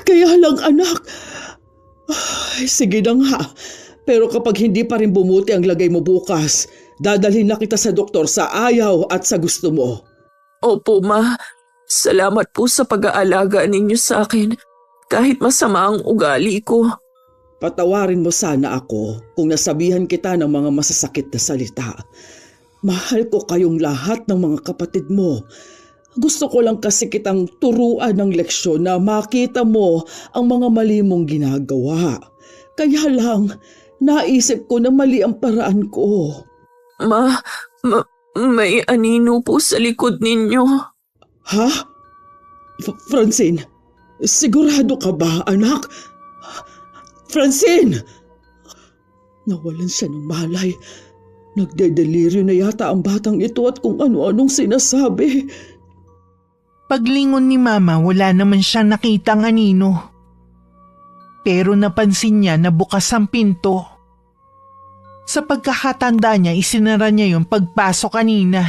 Kaya lang, anak. Sige na nga. Pero kapag hindi pa rin bumuti ang lagay mo bukas, dadalhin na kita sa doktor sa ayaw at sa gusto mo. Opo, Ma. Salamat po sa pag-aalaga ninyo sa akin. Kahit masama ang ugali ko. Patawarin mo sana ako kung nasabihan kita ng mga masasakit na salita. Mahal ko kayong lahat ng mga kapatid mo. Gusto ko lang kasi kitang turuan ng leksyon na makita mo ang mga mali mong ginagawa. Kaya lang, naisip ko na mali ang paraan ko. May anino po sa likod ninyo. Ha? Francine, sigurado ka ba, anak? Francine! Nawalan siya ng malay. Nagdedeliryo na yata ang batang ito at kung ano-anong sinasabi. Paglingon ni Mama, wala naman siyang nakitang anino. Pero napansin niya na bukas ang pinto. Sa pagkakatanda niya, isinara niya yung pagpasok kanina.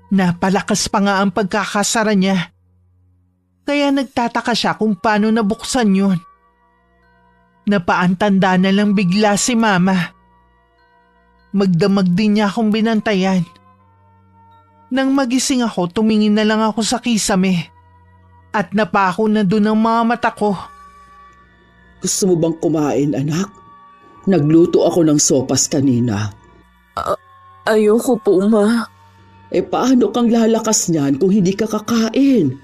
Napalakas pa nga ang pagkakasara niya. Kaya nagtataka siya kung paano nabuksan yun. Napaantanda na lang bigla si Mama. Magdamag din niya akong binantayan. Nang magising ako, tumingin na lang ako sa kisame. At napako na dun ang mga mata ko. Gusto mo bang kumain, anak? Nagluto ako ng sopas kanina. Ayoko po, Ma. Paano kang lalakas niyan kung hindi ka kakain?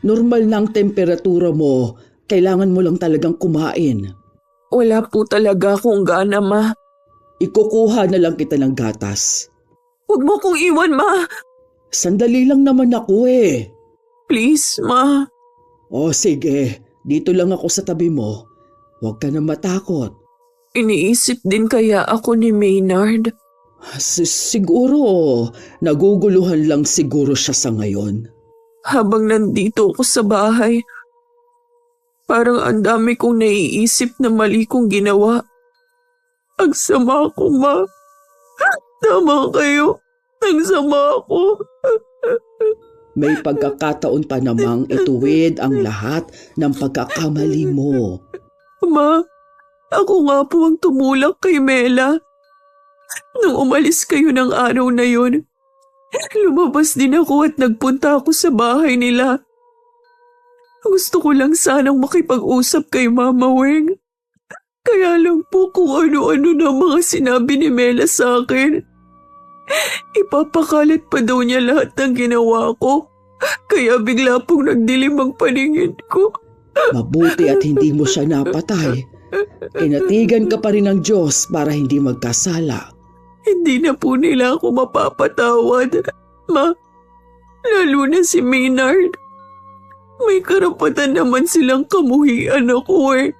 Normal na ang temperatura mo. Kailangan mo lang talagang kumain. Wala po talaga akong gana, Ma. Ikukuha na lang kita ng gatas. Huwag mo kong iwan, Ma. Sandali lang naman ako Please, Ma. Sige. Dito lang ako sa tabi mo. Huwag ka na matakot. Iniisip din kaya ako ni Maynard. Siguro, naguguluhan lang siguro siya sa ngayon. Habang nandito ako sa bahay, Parang ang dami kong naiisip na mali kong ginawa. Ang sama ko, Ma. Tama kayo. Ang sama ko. May pagkakataon pa namang ituwid ang lahat ng pagkakamali mo. Ma, ako nga po ang tumulak kay Mela. Nung umalis kayo ng araw na yun, lumabas din ako at nagpunta ako sa bahay nila. Gusto ko lang sanang makipag-usap kay Mama Weng. Kaya lang po kung ano-ano na mga sinabi ni Mela sa akin. Ipapakalat pa daw niya lahat ng ginawa ko. Kaya bigla pong nagdilim ang paningin ko. Mabuti at hindi mo siya napatay. Inatigan ka pa rin ng Diyos para hindi magkasala. Hindi na po nila ako mapapatawad, Ma. Lalo na si Maynard. May karapatan naman silang kamuhian ako eh.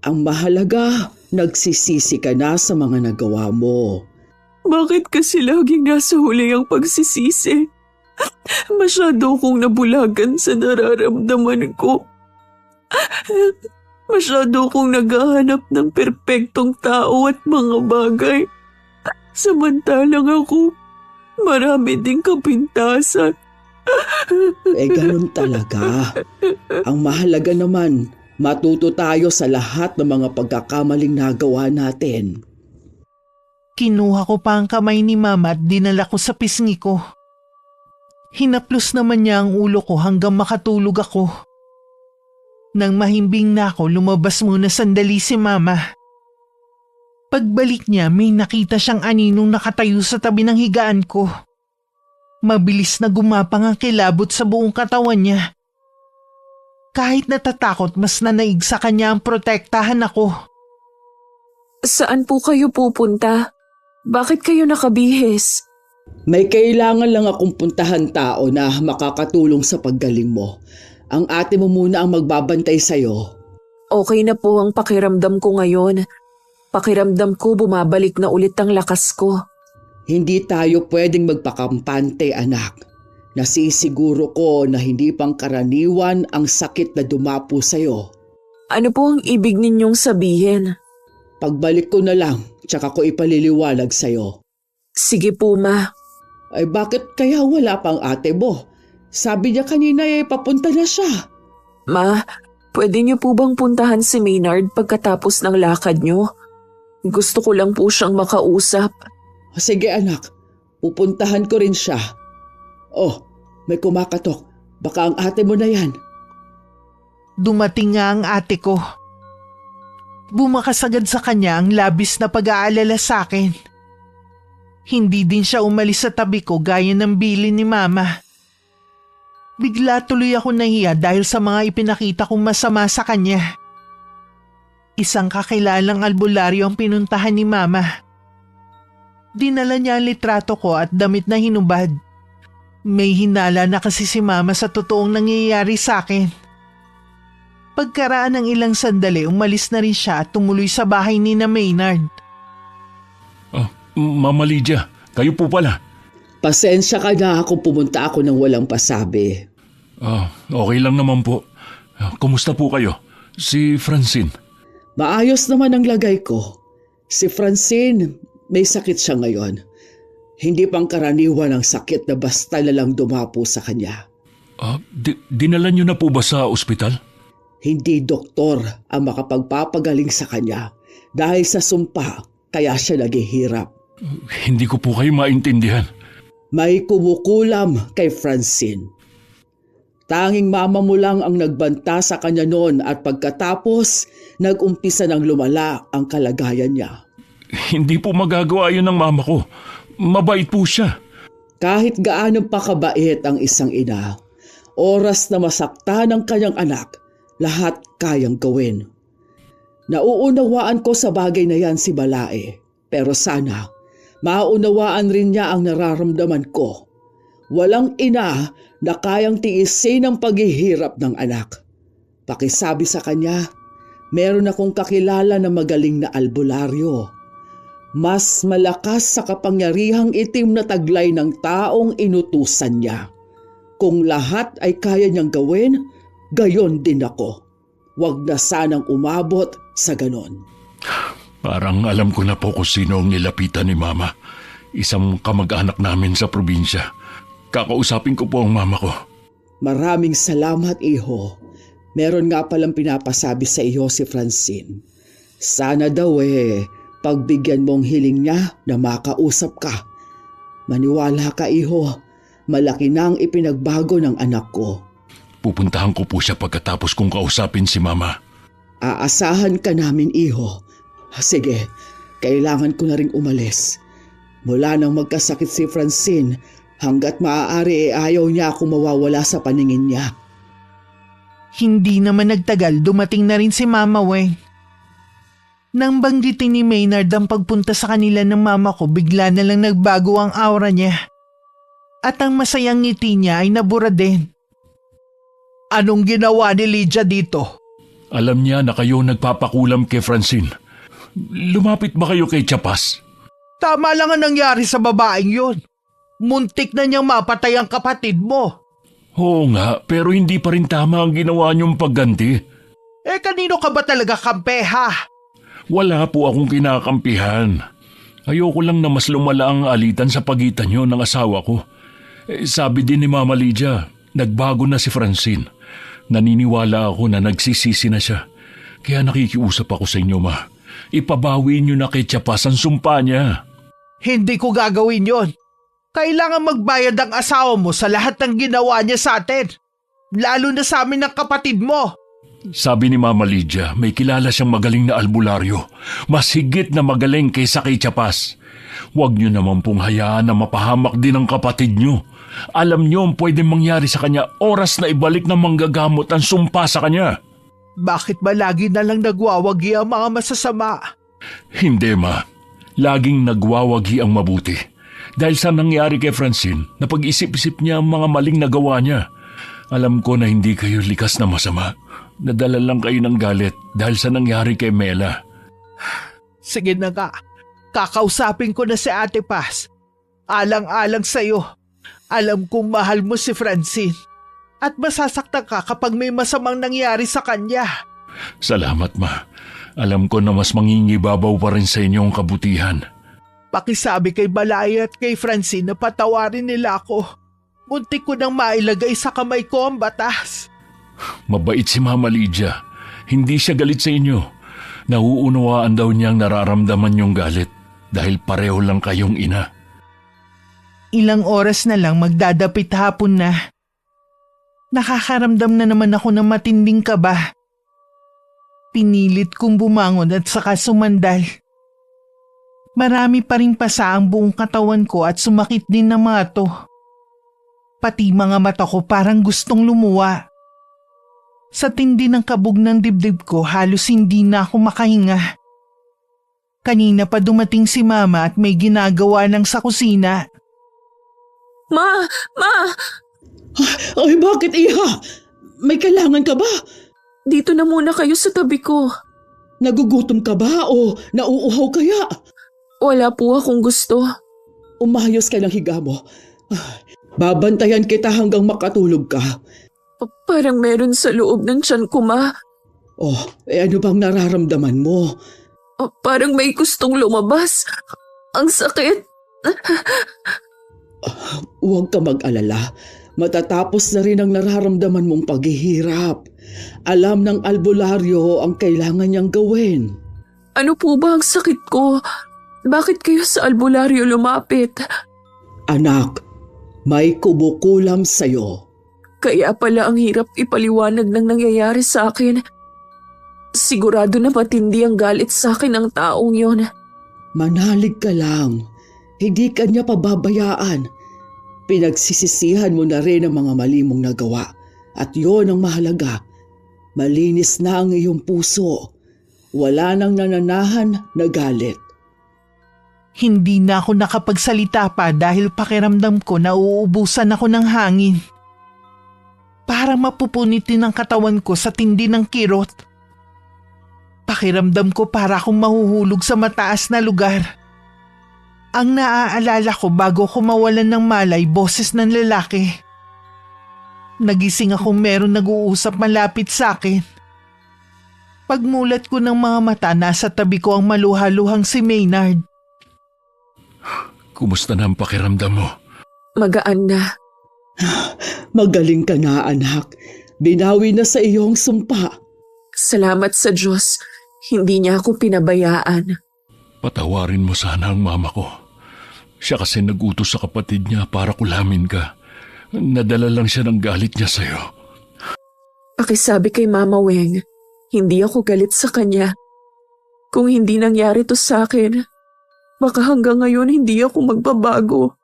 Ang mahalaga, nagsisisi ka na sa mga nagawa mo. Bakit kasi laging nasa huli ang pagsisisi? Masyado kong nabulagan sa nararamdaman ko. Masyado kong naghahanap ng perpektong tao at mga bagay. Samantalang ako, marami ding kapintasan. Ganun talaga. Ang mahalaga naman, matuto tayo sa lahat ng mga pagkakamaling nagawa natin. Kinuha ko pa ang kamay ni Mama at dinala ko sa pisngi ko. Hinaplos naman niya ang ulo ko hanggang makatulog ako. Nang mahimbing na ako, lumabas muna sandali si Mama. Pagbalik niya, may nakita siyang aninong nakatayo sa tabi ng higaan ko. Mabilis na gumapang ang kilabot sa buong katawan niya. Kahit natatakot, mas nanaig sa kanya ang protektahan ako. Saan po kayo pupunta? Bakit kayo nakabihis? May kailangan lang akong puntahan tao na makakatulong sa paggaling mo. Ang ate mo muna ang magbabantay sa'yo. Okay na po ang pakiramdam ko ngayon. Pakiramdam ko bumabalik na ulit ang lakas ko. Hindi tayo pwedeng magpakampante, anak. Nasisiguro ko na hindi pang karaniwan ang sakit na dumapo sa'yo. Ano po ang ibig ninyong sabihin? Pagbalik ko na lang, tsaka ko ipaliliwanag sa'yo. Sige po, Ma. Ay bakit kaya wala pang ate mo? Sabi niya kanina papunta na siya. Ma, pwede niyo po bang puntahan si Maynard pagkatapos ng lakad niyo? Gusto ko lang po siyang makausap. Sige anak, pupuntahan ko rin siya. Oh, may kumakatok. Baka ang ate mo na yan. Dumating nga ang ate ko. Bumakasagad sa kanya ang labis na pag-aalala sa akin. Hindi din siya umalis sa tabi ko gaya ng bilin ni Mama. Bigla tuloy ako nahiya dahil sa mga ipinakita kong masama sa kanya. Isang kakilalang albularyo ang pinuntahan ni Mama. Dinala niya ang litrato ko at damit na hinubad. May hinala na kasi si Mama sa totoong nangyayari sa akin. Pagkaraan ng ilang sandali, umalis na rin siya at tumuloy sa bahay ni na Maynard. Mama Lydia, kayo po pala. Pasensya ka na kung pumunta ako ng walang pasabi. Okay lang naman po. Kumusta po kayo? Si Francine? Maayos naman ang lagay ko. Si Francine, may sakit siya ngayon. Hindi pang karaniwan ang sakit na basta na lang dumapo sa kanya. Dinala niyo na po ba sa ospital? Hindi doktor ang makapagpapagaling sa kanya. Dahil sa sumpa, kaya siya naghihirap. Hindi ko po kayo maintindihan. May kumukulam kay Francine. Tanging mama mo lang ang nagbanta sa kanya noon at pagkatapos, nag-umpisa ng lumala ang kalagayan niya. Hindi po magagawa yun ng mama ko. Mabait po siya. Kahit gaano pa kabait ang isang ina, oras na masaktan ng kanyang anak, lahat kayang gawin. Nauunawaan ko sa bagay na yan si Balae, pero sana maunawaan rin niya ang nararamdaman ko. Walang ina na kayang tiisin ang paghihirap ng anak. Pakisabi sa kanya, meron akong kakilala na magaling na albularyo. Mas malakas sa kapangyarihang itim na taglay ng taong inutusan niya. Kung lahat ay kaya niyang gawin, gayon din ako. Huwag na sanang umabot sa ganon. Parang alam ko na po kung sino ang nilapitan ni Mama. Isang kamag-anak namin sa probinsya. Kakausapin ko po ang mama ko. Maraming salamat, iho. Meron nga palang pinapasabi sa iyo si Francine. Sana daw pagbigyan mong hiling niya na makausap ka. Maniwala ka, iho. Malaki na ang ipinagbago ng anak ko. Pupuntahan ko po siya pagkatapos kong kausapin si Mama. Aasahan ka namin, iho. Sige, kailangan ko na ring umalis. Mula nang magkasakit si Francine, hanggat maaari ayaw niya akong mawawala sa paningin niya. Hindi naman nagtagal, dumating na rin si Mama Weng. Nang banggitin ni Maynard ang pagpunta sa kanila ng mama ko, bigla na lang nagbago ang aura niya. At ang masayang ngiti niya ay nabura din. Anong ginawa ni Lydia dito? Alam niya na kayo nagpapakulam kay Francine. Lumapit ba kayo kay Chapas? Tama lang ang nangyari sa babaeng yun. Muntik na niyang mapatay ang kapatid mo. Oo nga, pero hindi pa rin tama ang ginawa niyong pagganti. Kanino ka ba talaga kampeha? Wala po akong kinakampihan. Ayoko lang na mas lumala ang alitan sa pagitan niyo ng asawa ko. Sabi din ni Mama Lydia, nagbago na si Francine. Naniniwala ako na nagsisisi na siya. Kaya nakikiusap ako sa inyo, Ma. Ipabawi niyo na kay Chapas ang sumpa niya. Hindi ko gagawin yon. Kailangan magbayad ang asawa mo sa lahat ng ginawa niya sa atin. Lalo na sa amin ng kapatid mo. Sabi ni Mama Lydia, may kilala siyang magaling na albularyo. Mas higit na magaling kaysa kay Chapas. Huwag niyo naman pong hayaan na mapahamak din ang kapatid niyo. Alam niyo ang pwedeng mangyari sa kanya oras na ibalik na manggagamot ang sumpa sa kanya. Bakit ba lagi na lang nagwawagi ang mga masasama? Hindi, Ma. Laging nagwawagi ang mabuti. Dahil sa nangyari kay Francine, napag-isip-isip niya ang mga maling nagawa niya. Alam ko na hindi kayo likas na masama. Nadala lang kayo ng galit dahil sa nangyari kay Mela. Sige na nga. Kakausapin ko na si Ate Paz. Alang-alang sa'yo. Alam kong mahal mo si Francine. At masasaktan ka kapag may masamang nangyari sa kanya. Salamat, Ma. Alam ko na mas mangingibabaw pa rin sa inyong kabutihan. Pakisabi kay Balay at kay Francine na patawarin nila ako. Muntik ko nang mailagay sa kamay ko ang batas. Mabait si Mama Lydia. Hindi siya galit sa inyo. Nauunawaan daw niyang nararamdaman yung galit dahil pareho lang kayong ina. Ilang oras na lang magdadapit hapon na. Nakakaramdam na naman ako ng matinding kaba. Pinilit kong bumangon at saka sumandal. Marami pa ring pasa ang buong katawan ko at sumakit din ng mga to. Pati mga mata ko parang gustong lumuwa. Sa tindi ng kabog ng dibdib ko, halos hindi na ako makahinga. Kanina pa dumating si Mama at may ginagawa lang sa kusina. Ma! Ay, bakit, iha? May kailangan ka ba? Dito na muna kayo sa tabi ko. Nagugutom ka ba o nauuhaw kaya? Wala po akong gusto. Umayos ka ng higa mo. Babantayan kita hanggang makatulog ka. Parang meron sa loob ng tiyan ko, Ma. Oh, ano bang nararamdaman mo? Parang may gustong lumabas. Ang sakit. Huwag ka mag-alala. Matatapos na rin ang nararamdaman mong paghihirap. Alam ng albularyo ang kailangan niyang gawin. Ano po ba ang sakit ko? Bakit kayo sa albularyo lumapit? Anak, may kumukulam sa'yo. Kaya pala ang hirap ipaliwanag ng nangyayari sa akin. Sigurado na matindi ang galit sa akin ng taong yon. Manalig ka lang. Hindi ka niya pababayaan. Pinagsisisihan mo na rin ang mga mali mong nagawa. At yon ang mahalaga. Malinis na ang iyong puso. Wala nang nananahan na galit. Hindi na ako nakapagsalita pa dahil pakiramdam ko na uubusan ako ng hangin. Parang mapupunit din ang katawan ko sa tindi ng kirot. Pakiramdam ko para akong mahuhulog sa mataas na lugar. Ang naaalala ko bago ko mawalan ng malay, boses ng lalaki. Nagising akong meron nag-uusap malapit sa akin. Pagmulat ko ng mga mata, nasa tabi ko ang maluhaluhang si Maynard. Kumusta na ang pakiramdam mo? Magaan na. Magaling ka na, anak. Binawi na sa iyong sumpa. Salamat sa Diyos. Hindi niya ako pinabayaan. Patawarin mo sana ang mama ko. Siya kasi nag-utos sa kapatid niya para kulamin ka. Nadala lang siya ng galit niya sa'yo. Pakisabi kay Mama Weng, hindi ako galit sa kanya. Kung hindi nangyari to sa akin, baka hanggang ngayon hindi ako magbabago.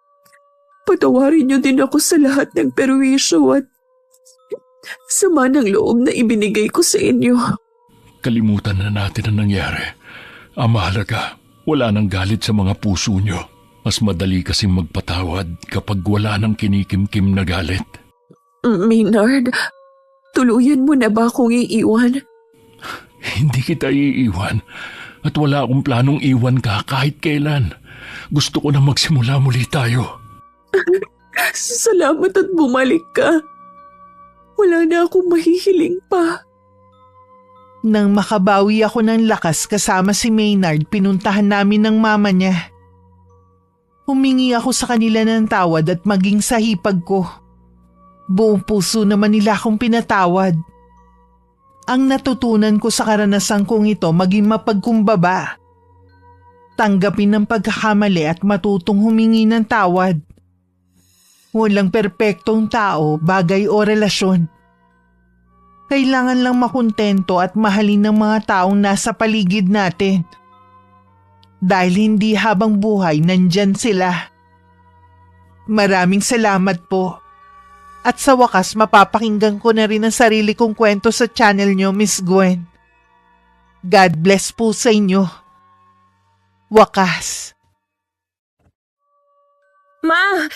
Patawarin niyo din ako sa lahat ng perwisyo at sama ng loob na ibinigay ko sa inyo. Kalimutan na natin ang nangyari. Ang mahalaga, wala nang galit sa mga puso niyo. Mas madali kasing magpatawad kapag wala nang kinikimkim na galit. Maynard, tuluyan mo na ba akong iiwan? Hindi kita iiwan at wala akong planong iwan ka kahit kailan. Gusto ko na magsimula muli tayo. Salamat at bumalik ka. Wala na akong mahihiling pa. Nang makabawi ako ng lakas kasama si Maynard, pinuntahan namin ng mama niya. Humingi ako sa kanila ng tawad at maging sa hipag ko. Buong puso naman nila akong pinatawad. Ang natutunan ko sa karanasan kong ito maging mapagkumbaba. Tanggapin ang pagkakamali at matutong humingi ng tawad. Walang perpektong tao, bagay o relasyon. Kailangan lang makontento at mahalin ng mga taong nasa paligid natin. Dahil hindi habang buhay nandyan sila. Maraming salamat po. At sa wakas mapapakinggan ko na rin ang sarili kong kwento sa channel nyo, Miss Gwen. God bless po sa inyo. Wakas. Ma!